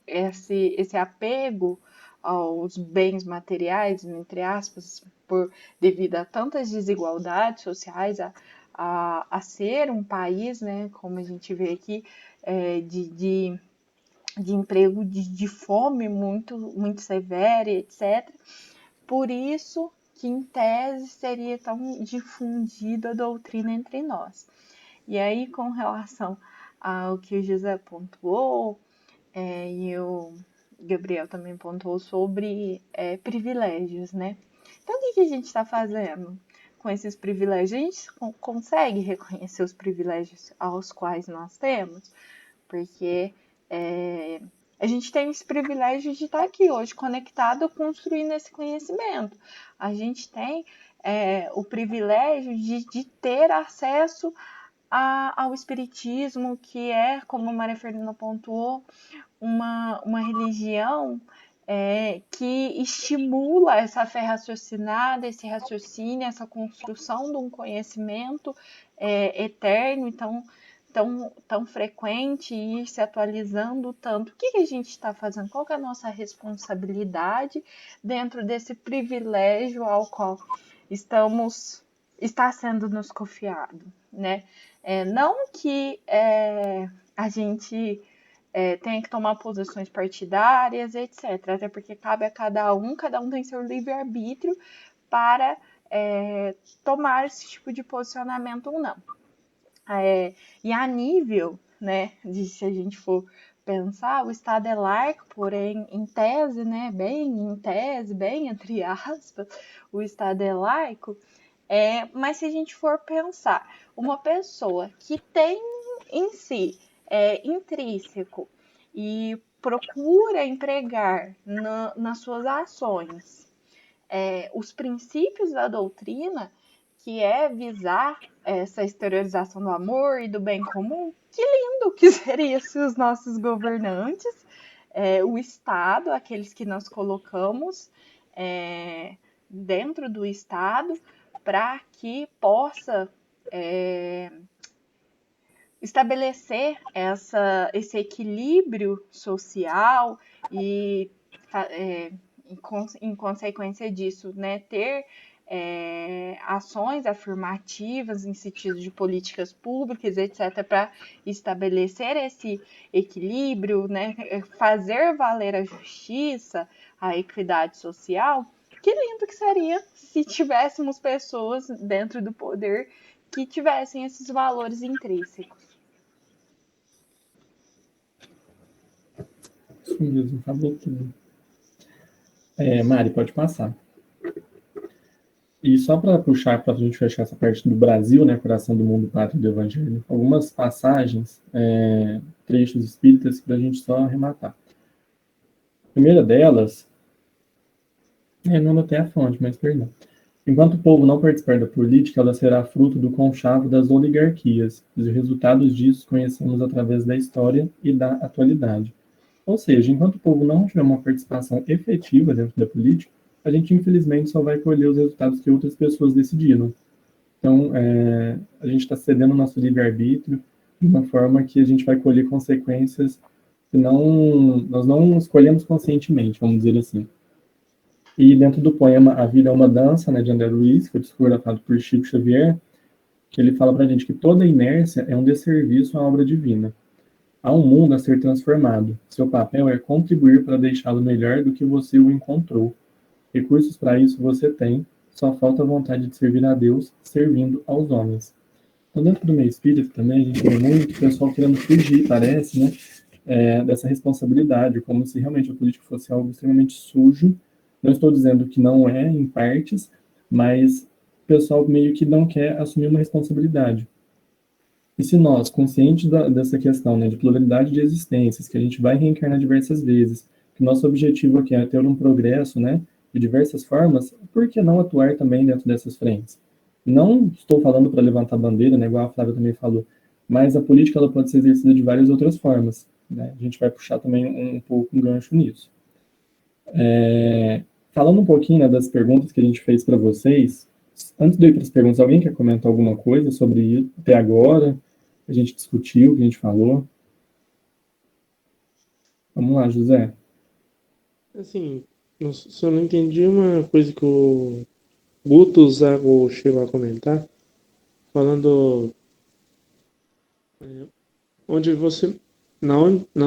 esse apego aos bens materiais, entre aspas, devido a tantas desigualdades sociais, a ser um país, né, como a gente vê aqui, de emprego de fome muito, muito severa, etc. Por isso que, em tese, seria tão difundida a doutrina entre nós. E aí, com relação ao que o José pontuou, e o Gabriel também pontuou sobre privilégios, né? Então, o que a gente está fazendo com esses privilégios? A gente consegue reconhecer os privilégios aos quais nós temos? Porque a gente tem esse privilégio de estar aqui hoje conectado, construindo esse conhecimento. A gente tem o privilégio de ter acesso ao espiritismo, que é, como a Maria Fernanda pontuou, uma religião que estimula essa fé raciocinada, esse raciocínio, essa construção de um conhecimento eterno, então tão frequente e se atualizando tanto. O que a gente está fazendo? Qual que é a nossa responsabilidade dentro desse privilégio ao qual está sendo nos confiado, né? Não que a gente tenha que tomar posições partidárias, etc. Até porque cabe a cada um tem seu livre-arbítrio para tomar esse tipo de posicionamento ou não. E a nível, né, se a gente for pensar, o Estado é laico, porém, em tese, né, bem entre aspas, o Estado é laico, mas se a gente for pensar, uma pessoa que tem em si intrínseco e procura empregar nas suas ações os princípios da doutrina, que é visar essa exteriorização do amor e do bem comum, que lindo que seria se os nossos governantes, o Estado, aqueles que nós colocamos dentro do Estado, para que possa estabelecer esse equilíbrio social e, em consequência disso, né, ter ações afirmativas em sentido de políticas públicas, etc., para estabelecer esse equilíbrio, né, fazer valer a justiça, a equidade social. Que lindo que seria se tivéssemos pessoas dentro do poder que tivessem esses valores intrínsecos. Isso mesmo, acabou tudo. Mari, pode passar. E só para puxar, para a gente fechar essa parte do Brasil, né, coração do mundo, pátria do Evangelho, algumas passagens, trechos espíritas, para a gente só arrematar. A primeira delas, não anotei a fonte, mas perdão. Enquanto o povo não participar da política, ela será fruto do conchavo das oligarquias. Os resultados disso conhecemos através da história e da atualidade. Ou seja, enquanto o povo não tiver uma participação efetiva dentro da política, a gente, infelizmente, só vai colher os resultados que outras pessoas decidiram. Então, a gente está cedendo o nosso livre-arbítrio de uma forma que a gente vai colher consequências que nós não escolhemos conscientemente, vamos dizer assim. E dentro do poema A Vida é uma Dança, né, de André Luiz, que foi psicografado por Chico Xavier, que ele fala pra gente que toda inércia é um desserviço à obra divina. Há um mundo a ser transformado. Seu papel é contribuir para deixá-lo melhor do que você o encontrou. Recursos para isso você tem, só falta vontade de servir a Deus, servindo aos homens. Então, dentro do meio espírita também, a gente vê muito pessoal querendo fugir, parece, né, dessa responsabilidade, como se realmente a política fosse algo extremamente sujo. Não estou dizendo que não é, em partes, mas o pessoal meio que não quer assumir uma responsabilidade. E se nós, conscientes dessa questão, né, de pluralidade de existências, que a gente vai reencarnar diversas vezes, que nosso objetivo aqui é ter um progresso, né, de diversas formas, por que não atuar também dentro dessas frentes? Não estou falando para levantar bandeira, né, igual a Flávia também falou, mas a política ela pode ser exercida de várias outras formas. Né? A gente vai puxar também um pouco um gancho nisso. Falando um pouquinho, né, das perguntas que a gente fez para vocês, antes de eu ir para as perguntas, alguém quer comentar alguma coisa sobre isso até agora? A gente discutiu, o que a gente falou? Vamos lá, José. Assim, só não entendi uma coisa que o Guto Zago chegou a comentar, falando onde você, na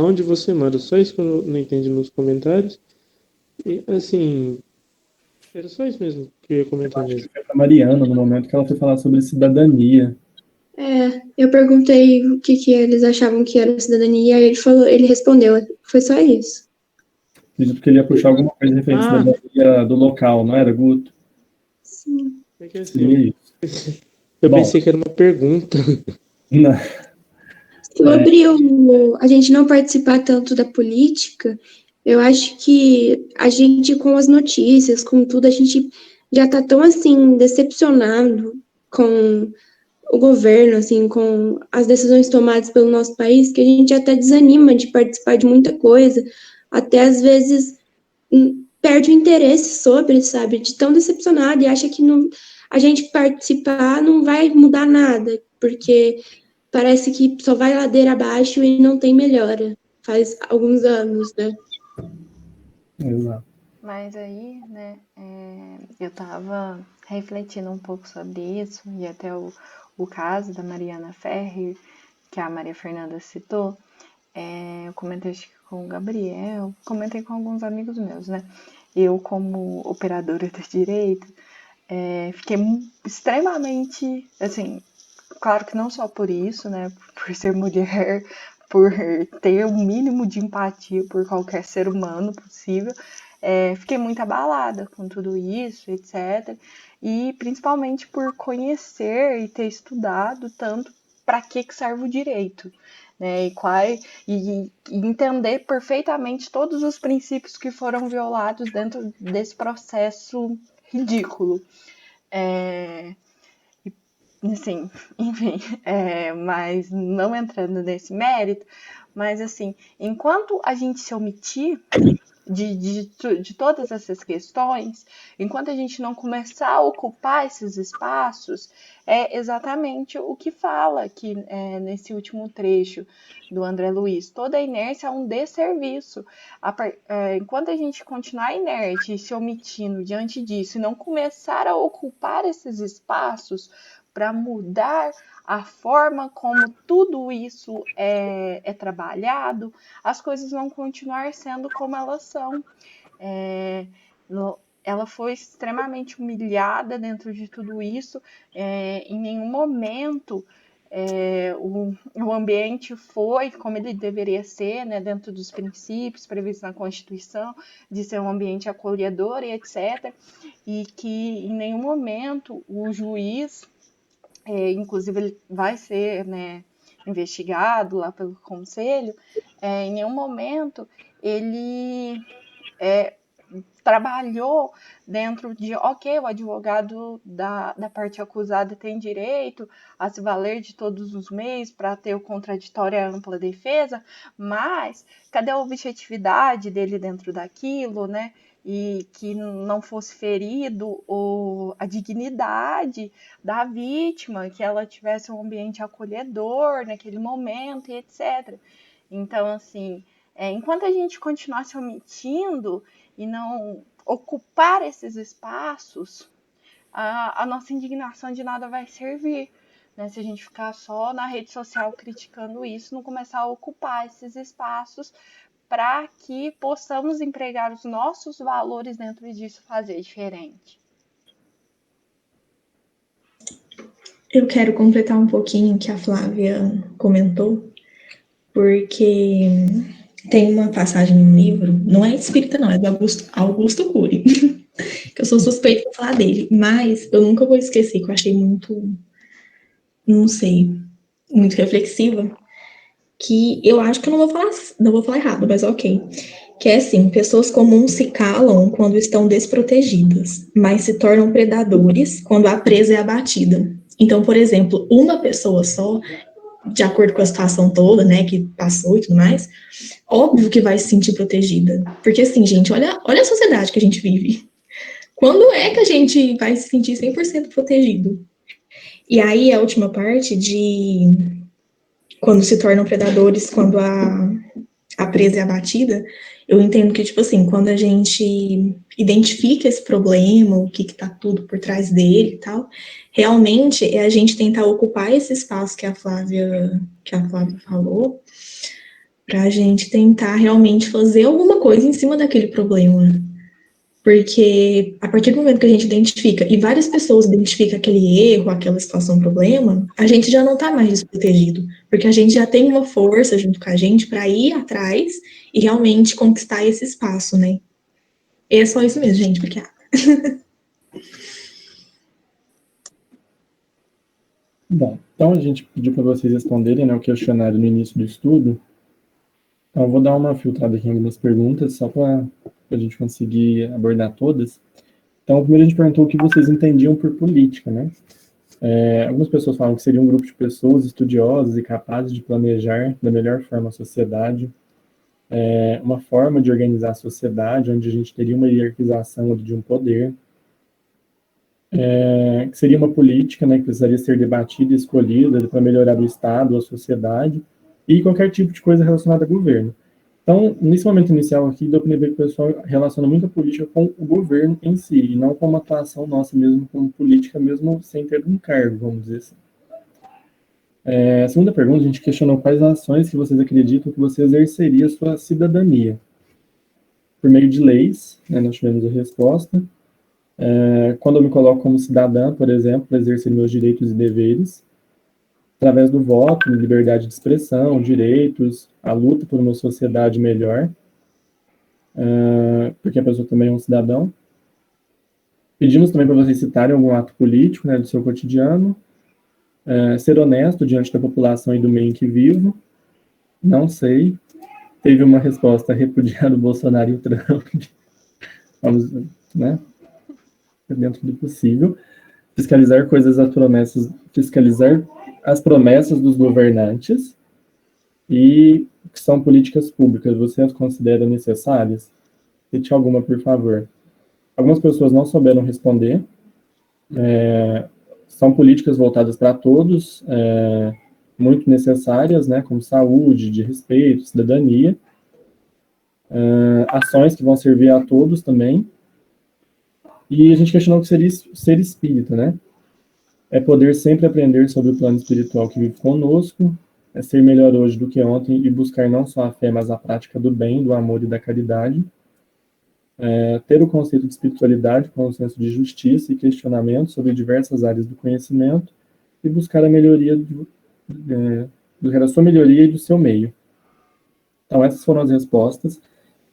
onde você mora. Só isso que eu não entendi nos comentários. E, assim, era só isso mesmo que eu ia comentar Acho que mesmo. foi para Mariana, no momento que ela foi falar sobre cidadania. Eu perguntei o que eles achavam que era cidadania, e ele respondeu, foi só isso. Acredito que ele ia puxar alguma coisa referente à cidadania do local, não era, Guto? Sim. É que Seria assim, isso. eu Bom, pensei que era uma pergunta. não. Sobre a gente não participar tanto da política, eu acho que a gente, com as notícias, com tudo, a gente já tá tão, assim, decepcionado com o governo, assim, com as decisões tomadas pelo nosso país, que a gente até desanima de participar de muita coisa, até às vezes perde o interesse sobre, sabe, de tão decepcionado e acha que não, a gente participar não vai mudar nada, porque parece que só vai ladeira abaixo e não tem melhora. Faz alguns anos, né? Exato. Mas aí, né, eu tava refletindo um pouco sobre isso, e até o caso da Mariana Ferrer, que a Maria Fernanda citou, eu comentei acho que com o Gabriel, comentei com alguns amigos meus, né? Eu, como operadora de direito, fiquei extremamente, assim, claro que não só por isso, né, por ser mulher, por ter o mínimo de empatia por qualquer ser humano possível, fiquei muito abalada com tudo isso, etc. E principalmente por conhecer e ter estudado tanto para que serve o direito, né? E entender perfeitamente todos os princípios que foram violados dentro desse processo ridículo. Assim, enfim, mas não entrando nesse mérito, mas assim, enquanto a gente se omitir de todas essas questões, enquanto a gente não começar a ocupar esses espaços, é exatamente o que fala aqui nesse último trecho do André Luiz. Toda inércia é um desserviço. Enquanto a gente continuar inerte e se omitindo diante disso e não começar a ocupar esses espaços para mudar a forma como tudo isso é trabalhado, as coisas vão continuar sendo como elas são. Ela foi extremamente humilhada dentro de tudo isso. Em nenhum momento o ambiente foi como ele deveria ser, né, dentro dos princípios previstos na Constituição, de ser um ambiente acolhedor e etc. E que em nenhum momento o juiz, inclusive ele vai ser, né, investigado lá pelo conselho, em nenhum momento ele trabalhou dentro de, ok, o advogado da parte acusada tem direito a se valer de todos os meios para ter o contraditório e a ampla defesa, mas cadê a objetividade dele dentro daquilo, né? E que não fosse ferido a dignidade da vítima, que ela tivesse um ambiente acolhedor naquele momento e etc. Então, assim, enquanto a gente continuar se omitindo e não ocupar esses espaços, a nossa indignação de nada vai servir, né? Se a gente ficar só na rede social criticando isso, não começar a ocupar esses espaços para que possamos empregar os nossos valores dentro disso, fazer diferente. Eu quero completar um pouquinho o que a Flávia comentou, porque tem uma passagem no livro, não é espírita não, é do Augusto Cury, que eu sou suspeita de falar dele, mas eu nunca vou esquecer, que eu achei muito, não sei, muito reflexiva, que eu acho que eu não vou falar errado, mas ok. Que é assim, pessoas comuns se calam quando estão desprotegidas, mas se tornam predadores quando a presa é abatida. Então, por exemplo, uma pessoa só, de acordo com a situação toda, né, que passou e tudo mais, óbvio que vai se sentir protegida. Porque assim, gente, olha a sociedade que a gente vive. Quando é que a gente vai se sentir 100% protegido? E aí, a última parte de quando se tornam predadores, quando a presa é abatida, eu entendo que, tipo assim, quando a gente identifica esse problema, o que tá tudo por trás dele e tal, realmente é a gente tentar ocupar esse espaço que a Flávia falou, pra gente tentar realmente fazer alguma coisa em cima daquele problema. Porque a partir do momento que a gente identifica, e várias pessoas identificam aquele erro, aquela situação, problema, a gente já não está mais desprotegido, porque a gente já tem uma força junto com a gente para ir atrás e realmente conquistar esse espaço, né? E é só isso mesmo, gente, porque Bom, então a gente pediu para vocês responderem, né, o questionário no início do estudo. Então, eu vou dar uma filtrada aqui em algumas perguntas, só para a gente conseguir abordar todas. Então, primeiro a gente perguntou o que vocês entendiam por política, né? Algumas pessoas falam que seria um grupo de pessoas estudiosas e capazes de planejar da melhor forma a sociedade, uma forma de organizar a sociedade, onde a gente teria uma hierarquização de um poder, que seria uma política, né, que precisaria ser debatida e escolhida para melhorar o Estado, a sociedade, e qualquer tipo de coisa relacionada a governo. Então, nesse momento inicial aqui, deu para ver que o pessoal relaciona muito a política com o governo em si, e não com uma atuação nossa mesmo como política, mesmo sem ter um cargo, vamos dizer assim. A segunda pergunta, a gente questionou quais ações que vocês acreditam que você exerceria sua cidadania. Por meio de leis, né, nós tivemos a resposta. Quando eu me coloco como cidadã, por exemplo, para exercer meus direitos e deveres, através do voto, liberdade de expressão, direitos, a luta por uma sociedade melhor, porque a pessoa também é um cidadão. Pedimos também para vocês citarem algum ato político, né, do seu cotidiano, ser honesto diante da população e do meio em que vivo. Não sei. Teve uma resposta repudiar o Bolsonaro e o Trump. Vamos, né, dentro do possível. Fiscalizar fiscalizar as promessas dos governantes e que são políticas públicas. Você as considera necessárias? Cite alguma, por favor. Algumas pessoas não souberam responder. São políticas voltadas para todos, muito necessárias, né, como saúde, de respeito, cidadania. Ações que vão servir a todos também. E a gente questionou o que seria ser espírita, né? É poder sempre aprender sobre o plano espiritual que vive conosco, é ser melhor hoje do que ontem e buscar não só a fé, mas a prática do bem, do amor e da caridade. Ter o conceito de espiritualidade com um senso de justiça e questionamento sobre diversas áreas do conhecimento e buscar a melhoria da sua melhoria e do seu meio. Então, essas foram as respostas.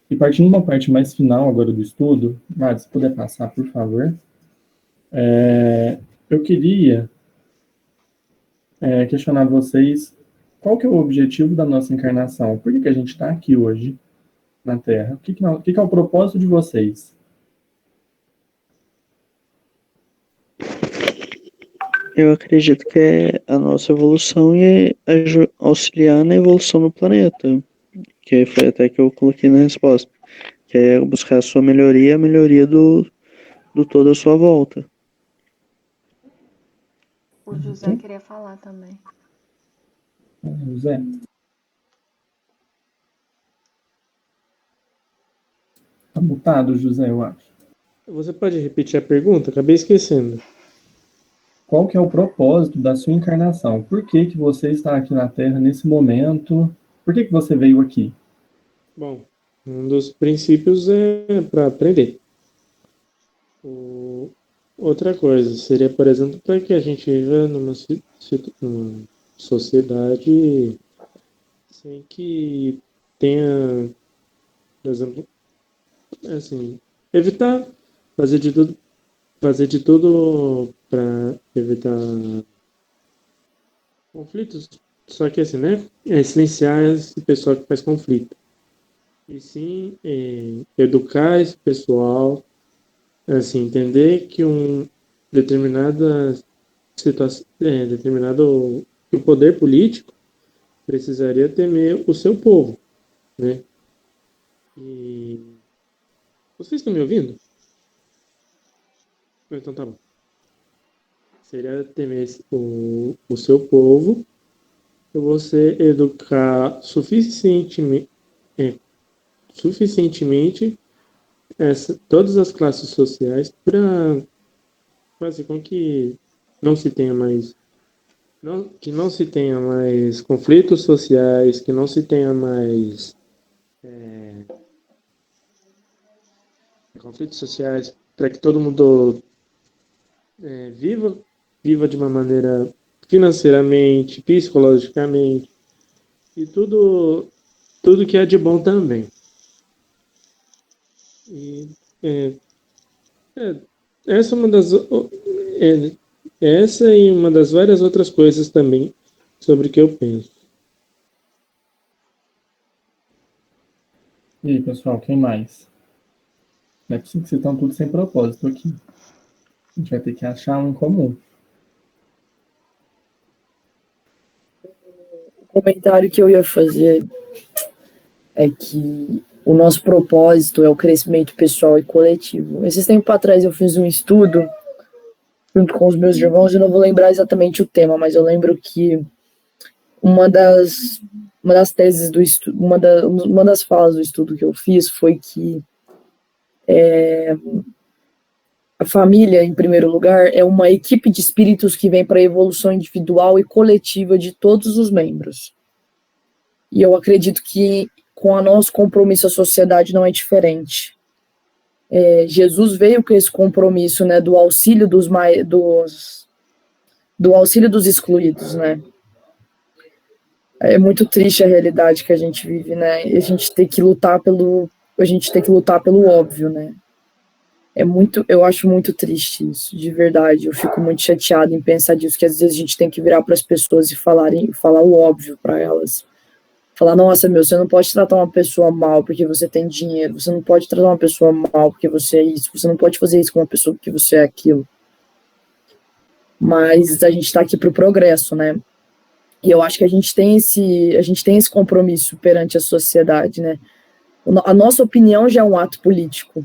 E partindo de uma parte mais final agora do estudo, Mari, se puder passar, por favor. Eu queria questionar vocês qual que é o objetivo da nossa encarnação? Por que a gente está aqui hoje na Terra? O que é o propósito de vocês? Eu acredito que é a nossa evolução e auxiliar na evolução do planeta, que foi até que eu coloquei na resposta, que é buscar a sua melhoria, a melhoria do todo à sua volta. O José queria falar também. José? Tá mutado, José, eu acho. Você pode repetir a pergunta? Acabei esquecendo. Qual que é o propósito da sua encarnação? Por que que você está aqui na Terra nesse momento? Por que que você veio aqui? Bom, um dos princípios é para aprender. Outra coisa seria, por exemplo, para que a gente viva numa sociedade sem que tenha, por exemplo, assim, evitar fazer de tudo para evitar conflitos. Só que assim, né? É silenciar esse pessoal que faz conflito. E sim, educar esse pessoal, assim, entender que determinada situação, determinado que o poder político precisaria temer o seu povo, né? E vocês estão me ouvindo? Então tá bom. Seria temer o seu povo e você educar suficientemente todas as classes sociais para fazer com que não se tenha mais que não se tenha mais conflitos sociais, que não se tenha mais conflitos sociais, para que todo mundo viva de uma maneira financeiramente, psicologicamente e tudo que é de bom também. E é, essa é uma das essa e uma das várias outras coisas também sobre o que eu penso. E aí, pessoal, quem mais? Não é possível que vocês estão tudo sem propósito aqui. A gente vai ter que achar um em comum. O comentário que eu ia fazer é que o nosso propósito é o crescimento pessoal e coletivo. Esses tempos atrás eu fiz um estudo junto com os meus irmãos, eu não vou lembrar exatamente o tema, mas eu lembro que uma das teses do estudo, uma das falas do estudo que eu fiz foi que a família, em primeiro lugar, é uma equipe de espíritos que vem para a evolução individual e coletiva de todos os membros. E eu acredito que com o nosso compromisso a sociedade não é diferente. Jesus veio com esse compromisso, né, do auxílio do auxílio dos excluídos, né? É muito triste a realidade que a gente vive, né? E a gente tem que lutar pelo óbvio, né? Eu acho muito triste isso, de verdade. Eu fico muito chateada em pensar disso, que às vezes a gente tem que virar para as pessoas e falar o óbvio para elas. Falar, nossa, você não pode tratar uma pessoa mal porque você tem dinheiro, você não pode tratar uma pessoa mal porque você é isso, você não pode fazer isso com uma pessoa porque você é aquilo. Mas a gente está aqui para o progresso, né? E eu acho que a gente tem esse compromisso perante a sociedade, né? A nossa opinião já é um ato político.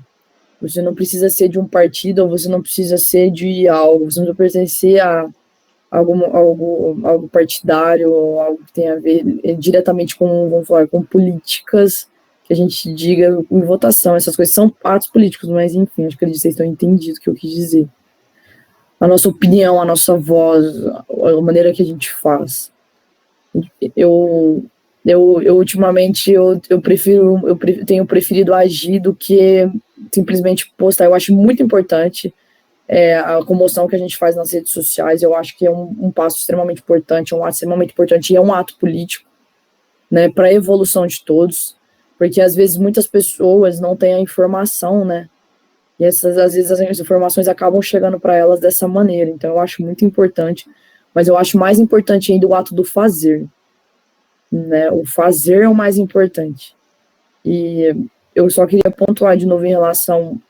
Você não precisa ser de um partido, ou você não precisa ser de algo, você não precisa pertencer a algo partidário, ou algo que tenha a ver diretamente com, vamos falar, com políticas, que a gente diga em votação. Essas coisas são atos políticos, mas enfim, acho que vocês estão entendido o que eu quis dizer. A nossa opinião, a nossa voz, a maneira que a gente faz. Eu ultimamente tenho preferido agir do que simplesmente postar. Eu acho muito importante a comoção que a gente faz nas redes sociais. Eu acho que é um passo extremamente importante, é um ato extremamente importante, e é um ato político, né, para a evolução de todos, porque às vezes muitas pessoas não têm a informação, né, e às vezes as informações acabam chegando para elas dessa maneira. Então eu acho muito importante, mas eu acho mais importante ainda o ato do fazer, né? O fazer é o mais importante. E eu só queria pontuar de novo em relação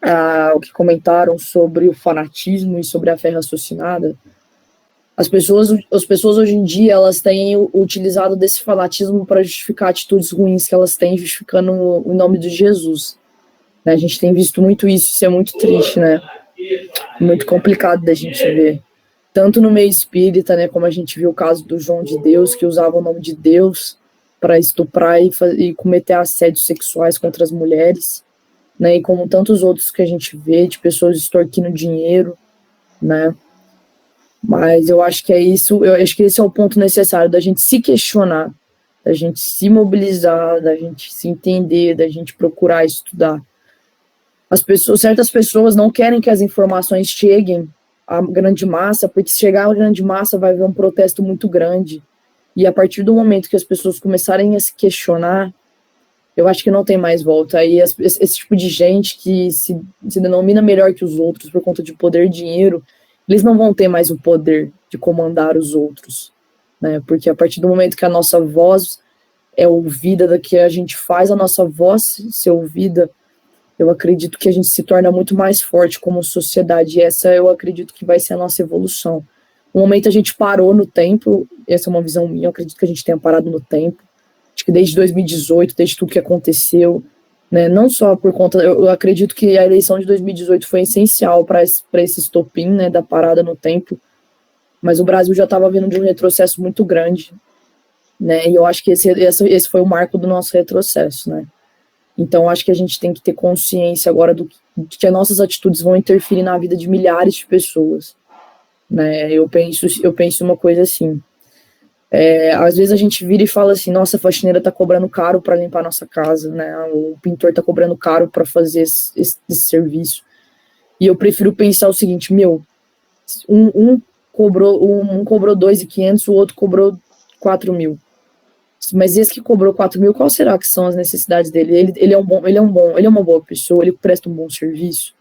ao que comentaram sobre o fanatismo e sobre a fé raciocinada. As pessoas hoje em dia, elas têm utilizado desse fanatismo para justificar atitudes ruins que elas têm, justificando o nome de Jesus. A gente tem visto muito isso é muito triste, né? Muito complicado da gente ver. Tanto no meio espírita, né, como a gente viu o caso do João de Deus, que usava o nome de Deus para estuprar e cometer assédios sexuais contra as mulheres. né, e como tantos outros que a gente vê, de pessoas extorquindo dinheiro, né, mas eu acho que é isso, eu acho que esse é o ponto necessário, da gente se questionar, da gente se mobilizar, da gente se entender, da gente procurar estudar. Certas pessoas não querem que as informações cheguem à grande massa, porque se chegar à grande massa vai haver um protesto muito grande, e a partir do momento que as pessoas começarem a se questionar, eu acho que não tem mais volta. Aí esse tipo de gente que se denomina melhor que os outros por conta de poder e dinheiro, eles não vão ter mais o poder de comandar os outros, né? Porque a partir do momento que a nossa voz é ouvida, da que a gente faz a nossa voz ser ouvida, eu acredito que a gente se torna muito mais forte como sociedade, e essa eu acredito que vai ser a nossa evolução. No momento a gente parou no tempo, essa é uma visão minha, eu acredito que a gente tenha parado no tempo, acho que desde 2018, desde tudo que aconteceu, né, não só por conta, eu acredito que a eleição de 2018 foi essencial para esse estopim, né, da parada no tempo, mas o Brasil já estava vindo de um retrocesso muito grande, né, e eu acho que esse foi o marco do nosso retrocesso, né. Então, acho que a gente tem que ter consciência agora de que as nossas atitudes vão interferir na vida de milhares de pessoas, né? Eu penso uma coisa assim. Às vezes a gente vira e fala assim, nossa, a faxineira tá cobrando caro para limpar a nossa casa, né? O pintor tá cobrando caro para fazer esse serviço. E eu prefiro pensar o seguinte, um cobrou 2.500, o outro cobrou 4.000. Mas esse que cobrou 4.000, qual será que são as necessidades dele? Ele é uma boa pessoa, ele presta um bom serviço,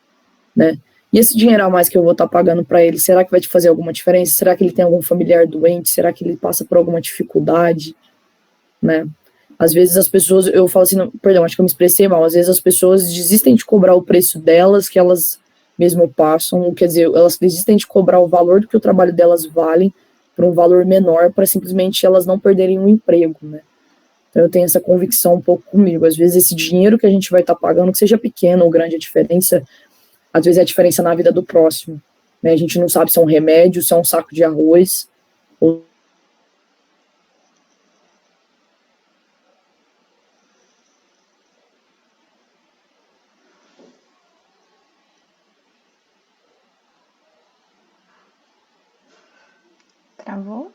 né? E esse dinheiro a mais que eu vou estar pagando para ele, será que vai te fazer alguma diferença? Será que ele tem algum familiar doente? Será que ele passa por alguma dificuldade, né? Às vezes as pessoas, eu falo assim, não, perdão, acho que eu me expressei mal, às vezes as pessoas desistem de cobrar o preço delas, que elas mesmo passam, quer dizer, elas desistem de cobrar o valor do que o trabalho delas vale, por um valor menor, para simplesmente elas não perderem o emprego, né? Então eu tenho essa convicção um pouco comigo. Às vezes esse dinheiro que a gente vai estar pagando, que seja pequeno ou grande a diferença, às vezes é a diferença na vida do próximo, né? A gente não sabe se é um remédio, se é um saco de arroz, ou... Travou?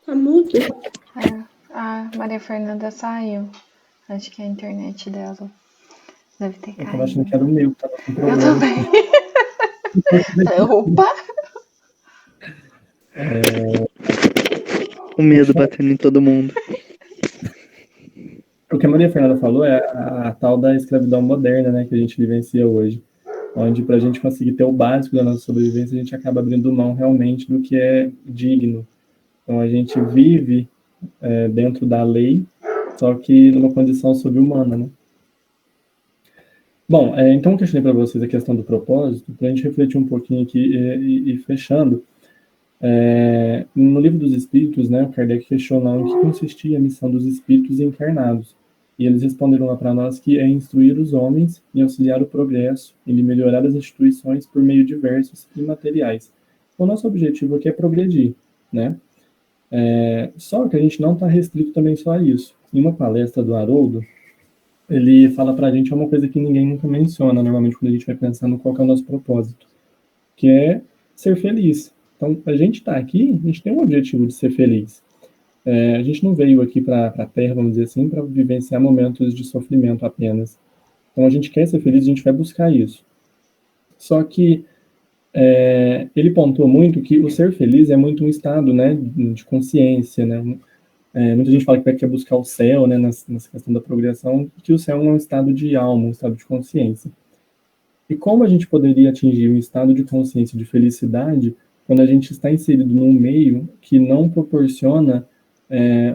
Tá mudo. A Maria Fernanda saiu. Acho que a internet dela deve ter Eu tava achando caído. que era o meu que tava com Eu problema. também. Opa! O medo batendo em todo mundo. O que a Maria Fernanda falou é a tal da escravidão moderna, né, que a gente vivencia hoje, onde para a gente conseguir ter o básico da nossa sobrevivência, a gente acaba abrindo mão realmente do que é digno. Então a gente vive dentro da lei, só que numa condição sobre-humana, né? Bom, então eu questionei para vocês a questão do propósito, para a gente refletir um pouquinho aqui e fechando. No Livro dos Espíritos, né, o Kardec questionou em que consistia a missão dos espíritos encarnados. E eles responderam lá para nós que é instruir os homens em auxiliar o progresso, em melhorar as instituições por meio diversos e materiais. O nosso objetivo aqui é progredir, né? Só que a gente não está restrito também só a isso. Em uma palestra do Haroldo, ele fala para a gente uma coisa que ninguém nunca menciona, normalmente, quando a gente vai pensando qual que é o nosso propósito, que é ser feliz. Então, a gente está aqui, a gente tem um objetivo de ser feliz. A gente não veio aqui para a Terra, vamos dizer assim, para vivenciar momentos de sofrimento apenas. Então, a gente quer ser feliz, a gente vai buscar isso. Só que ele pontuou muito que o ser feliz é muito um estado, né, de consciência, né? Muita gente fala que quer buscar o céu, né, nessa questão da progressão, que o céu é um estado de alma, um estado de consciência. E como a gente poderia atingir um estado de consciência de felicidade quando a gente está inserido num meio que não proporciona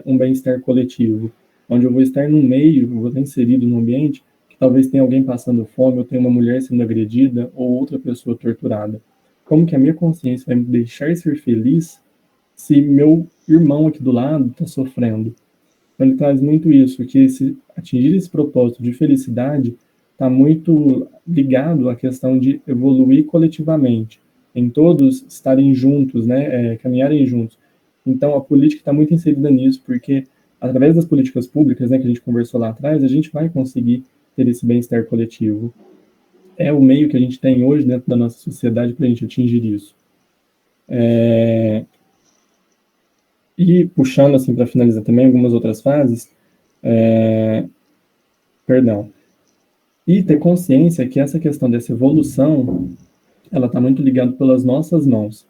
um bem-estar coletivo? Onde eu vou estar num meio, eu vou estar inserido num ambiente que talvez tenha alguém passando fome, ou tenha uma mulher sendo agredida, ou outra pessoa torturada. Como que a minha consciência vai me deixar ser feliz se meu irmão aqui do lado está sofrendo? Então ele traz muito isso, que atingir esse propósito de felicidade está muito ligado à questão de evoluir coletivamente, em todos estarem juntos, né, caminharem juntos. Então a política está muito inserida nisso, porque através das políticas públicas, né, que a gente conversou lá atrás, a gente vai conseguir ter esse bem-estar coletivo. É o meio que a gente tem hoje dentro da nossa sociedade para a gente atingir isso. E puxando assim para finalizar também algumas outras fases, perdão, e ter consciência que essa questão dessa evolução, ela está muito ligada pelas nossas mãos.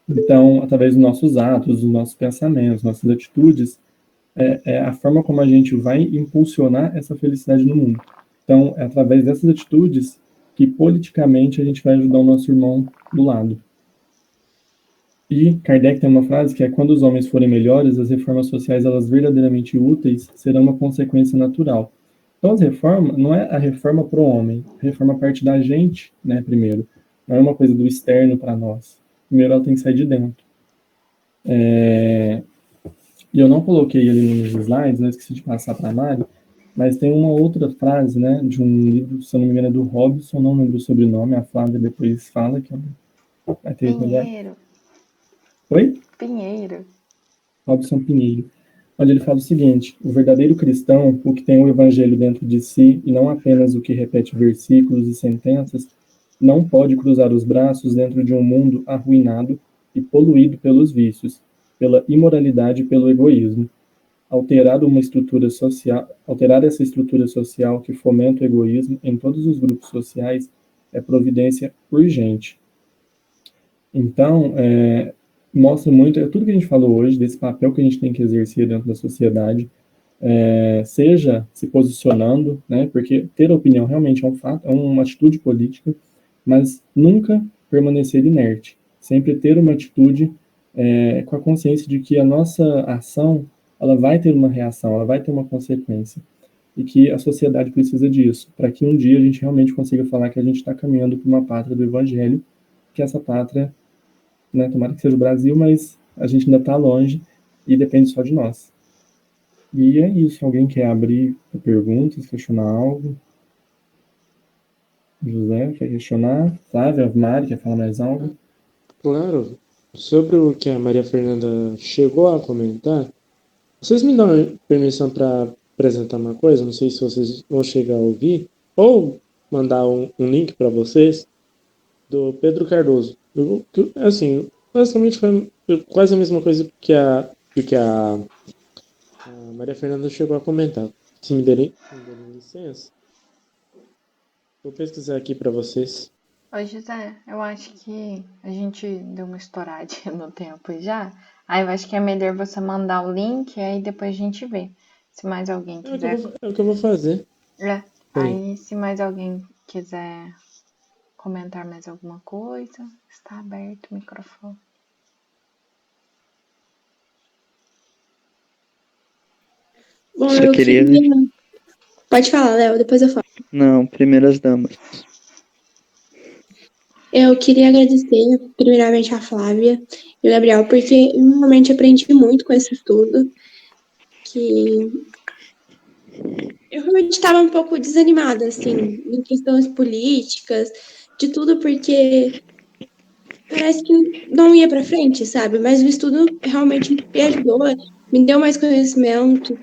Então, através dos nossos atos, dos nossos pensamentos, nossas atitudes, é a forma como a gente vai impulsionar essa felicidade no mundo. Então, é através dessas atitudes que politicamente a gente vai ajudar o nosso irmão do lado. E Kardec tem uma frase que é: quando os homens forem melhores, as reformas sociais, elas verdadeiramente úteis, serão uma consequência natural. Então, as reformas, não é a reforma para o homem, a reforma parte da gente, né, primeiro. Não é uma coisa do externo para nós. Primeiro ela tem que sair de dentro. E eu não coloquei ali nos slides, eu esqueci de passar para a Mari, mas tem uma outra frase, né, de um livro, se eu não me engano, é do Robson, não lembro o sobrenome, a Flávia depois fala, que vai ter melhor. Pinheiro. Oi? Pinheiro. Robson Pinheiro, onde ele fala o seguinte: o verdadeiro cristão, o que tem o evangelho dentro de si e não apenas o que repete versículos e sentenças, não pode cruzar os braços dentro de um mundo arruinado e poluído pelos vícios, pela imoralidade e pelo egoísmo. Alterar essa estrutura social que fomenta o egoísmo em todos os grupos sociais é providência urgente. Então, mostra muito, tudo que a gente falou hoje, desse papel que a gente tem que exercer dentro da sociedade, seja se posicionando, né, porque ter opinião realmente é um fato, é uma atitude política, mas nunca permanecer inerte, sempre ter uma atitude com a consciência de que a nossa ação, ela vai ter uma reação, ela vai ter uma consequência, e que a sociedade precisa disso, para que um dia a gente realmente consiga falar que a gente está caminhando para uma pátria do evangelho, que essa pátria, né, tomara que seja o Brasil, mas a gente ainda está longe e depende só de nós. E é isso. Alguém quer abrir perguntas, questionar algo? José, quer questionar? Flávia, Mari, quer falar mais algo? Claro, sobre o que a Maria Fernanda chegou a comentar, vocês me dão permissão para apresentar uma coisa? Não sei se vocês vão chegar a ouvir, ou mandar um link para vocês, do Pedro Cardoso. Assim, basicamente foi quase a mesma coisa que a Maria Fernanda chegou a comentar. Se me derem licença, vou pesquisar aqui para vocês. Ô, José, eu acho que a gente deu uma estouradinha no tempo já. Aí eu acho que é melhor você mandar o link, aí depois a gente vê. Se mais alguém quiser. É o que eu vou fazer. Aí se mais alguém quiser comentar mais alguma coisa, está aberto o microfone. Bom, Só eu queria- Pode falar, Léo, depois eu falo. Não, primeiras damas. Eu queria agradecer, primeiramente, a Flávia e o Gabriel, porque eu realmente aprendi muito com esse estudo, que eu realmente estava um pouco desanimada, assim, em questões políticas, de tudo, porque parece que não ia para frente, sabe? Mas o estudo realmente me ajudou, me deu mais conhecimento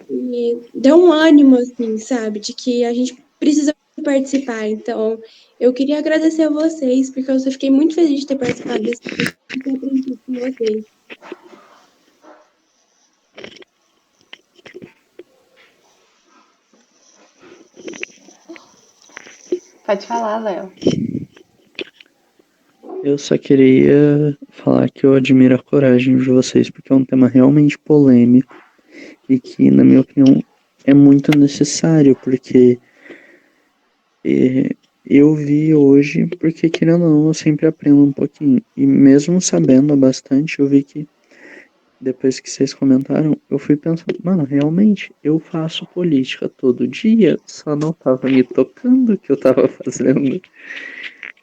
e deu um ânimo, assim, sabe? De que a gente precisa participar. Então, eu queria agradecer a vocês, porque eu só fiquei muito feliz de ter participado desse curso e ter aprendido com vocês. Pode falar, Léo. Eu só queria falar que eu admiro a coragem de vocês, porque é um tema realmente polêmico e que, na minha opinião, é muito necessário, porque eu vi hoje, porque querendo ou não, eu sempre aprendo um pouquinho. E mesmo sabendo bastante, eu vi que depois que vocês comentaram, eu fui pensando, mano, realmente, eu faço política todo dia, só não tava me tocando o que eu tava fazendo.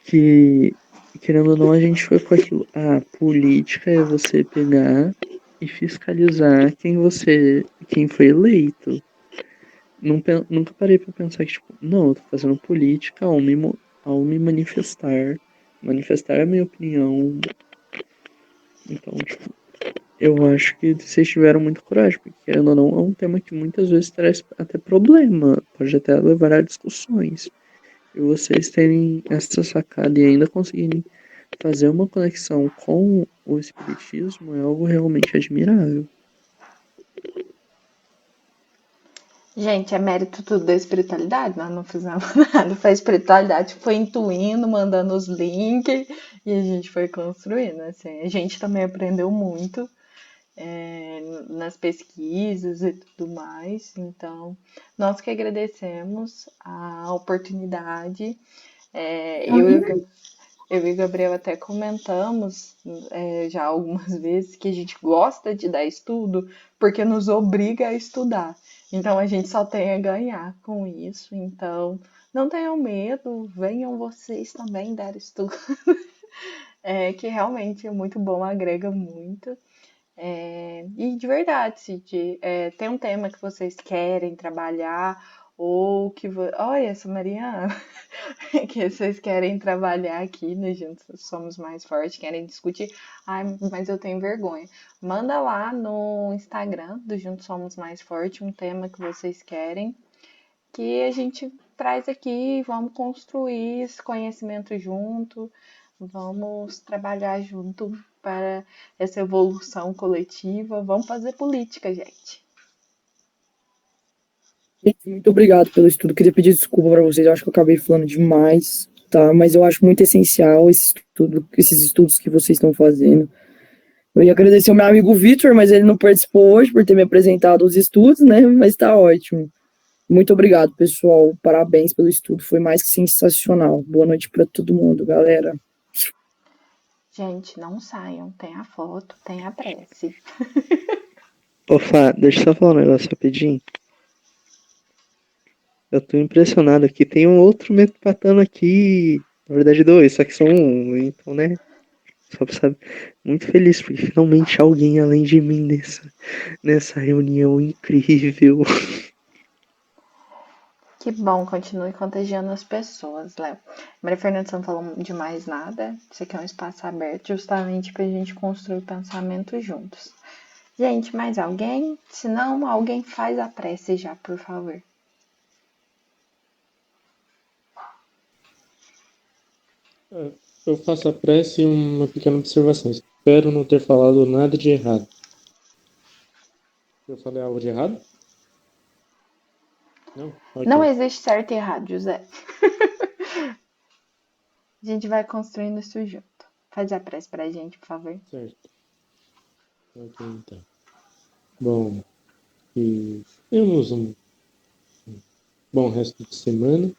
Que, querendo ou não, a gente foi com aquilo. A política é você pegar e fiscalizar quem foi eleito. Nunca parei pra pensar que, tipo, não, eu tô fazendo política ao me manifestar. Manifestar é a minha opinião. Então, tipo, eu acho que vocês tiveram muita coragem, porque querendo ou não, é um tema que muitas vezes traz até problema, pode até levar a discussões. E vocês terem essa sacada e ainda conseguirem fazer uma conexão com o espiritismo é algo realmente admirável. Gente, é mérito tudo da espiritualidade, nós não fizemos nada. Foi a espiritualidade que foi intuindo, mandando os links e a gente foi construindo. Assim. A gente também aprendeu muito nas pesquisas e tudo mais. Então, nós que agradecemos a oportunidade. Eu e o Gabriel até comentamos já algumas vezes que a gente gosta de dar estudo porque nos obriga a estudar. Então a gente só tem a ganhar com isso. Então não tenham medo, venham vocês também dar estudo. Que realmente é muito bom, agrega muito. E de verdade, se tem um tema que vocês querem trabalhar ou que... Olha, essa Mariana... que vocês querem trabalhar aqui no Juntos Somos Mais Fortes, querem discutir, ai, mas eu tenho vergonha. Manda lá no Instagram do Juntos Somos Mais Fortes um tema que vocês querem, que a gente traz aqui, vamos construir esse conhecimento junto, vamos trabalhar junto para essa evolução coletiva, vamos fazer política, gente. Gente, muito obrigado pelo estudo. Queria pedir desculpa para vocês. Eu acho que eu acabei falando demais, tá? Mas eu acho muito essencial esses estudos que vocês estão fazendo. Eu ia agradecer ao meu amigo Vitor, mas ele não participou hoje por ter me apresentado os estudos, né? Mas tá ótimo. Muito obrigado, pessoal. Parabéns pelo estudo. Foi mais que sensacional. Boa noite para todo mundo, galera. Gente, não saiam. Tem a foto, tem a prece. Ô Fá, deixa eu só falar um negócio rapidinho. Eu tô impressionado aqui. Tem um outro metapatano aqui. Na verdade, dois, só que são um. Então, né? Só pra saber. Muito feliz, porque finalmente alguém além de mim nessa reunião incrível. Que bom, continue contagiando as pessoas, Léo. Maria Fernanda, você não falou de mais nada. Isso aqui é um espaço aberto justamente pra gente construir o pensamento juntos. Gente, mais alguém? Se não, alguém faz a prece já, por favor. Eu faço a prece e uma pequena observação. Espero não ter falado nada de errado. Eu falei algo de errado? Não? Ok. Não existe certo e errado, José. A gente vai construindo isso junto. Faz a prece pra gente, por favor. Certo. Ok, então. Bom, e temos um bom resto de semana.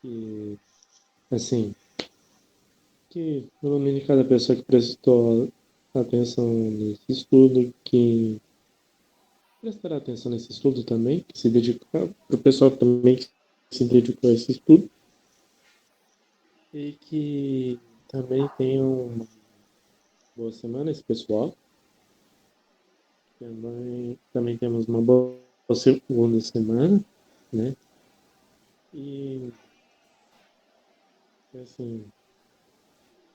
E, assim, que pelo menos cada pessoa que prestou atenção nesse estudo, que prestará atenção nesse estudo também, que se dedicar, para o pessoal também que se dedicou a esse estudo, e que também tenham uma boa semana esse pessoal. Também temos uma boa segunda semana, né? E assim,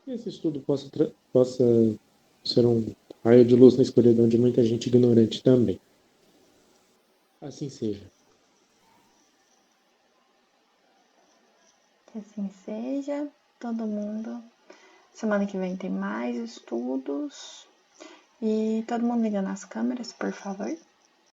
que esse estudo possa ser um raio de luz na escuridão de muita gente ignorante também. Assim seja. Que assim seja, todo mundo. Semana que vem tem mais estudos. E todo mundo liga nas câmeras, por favor.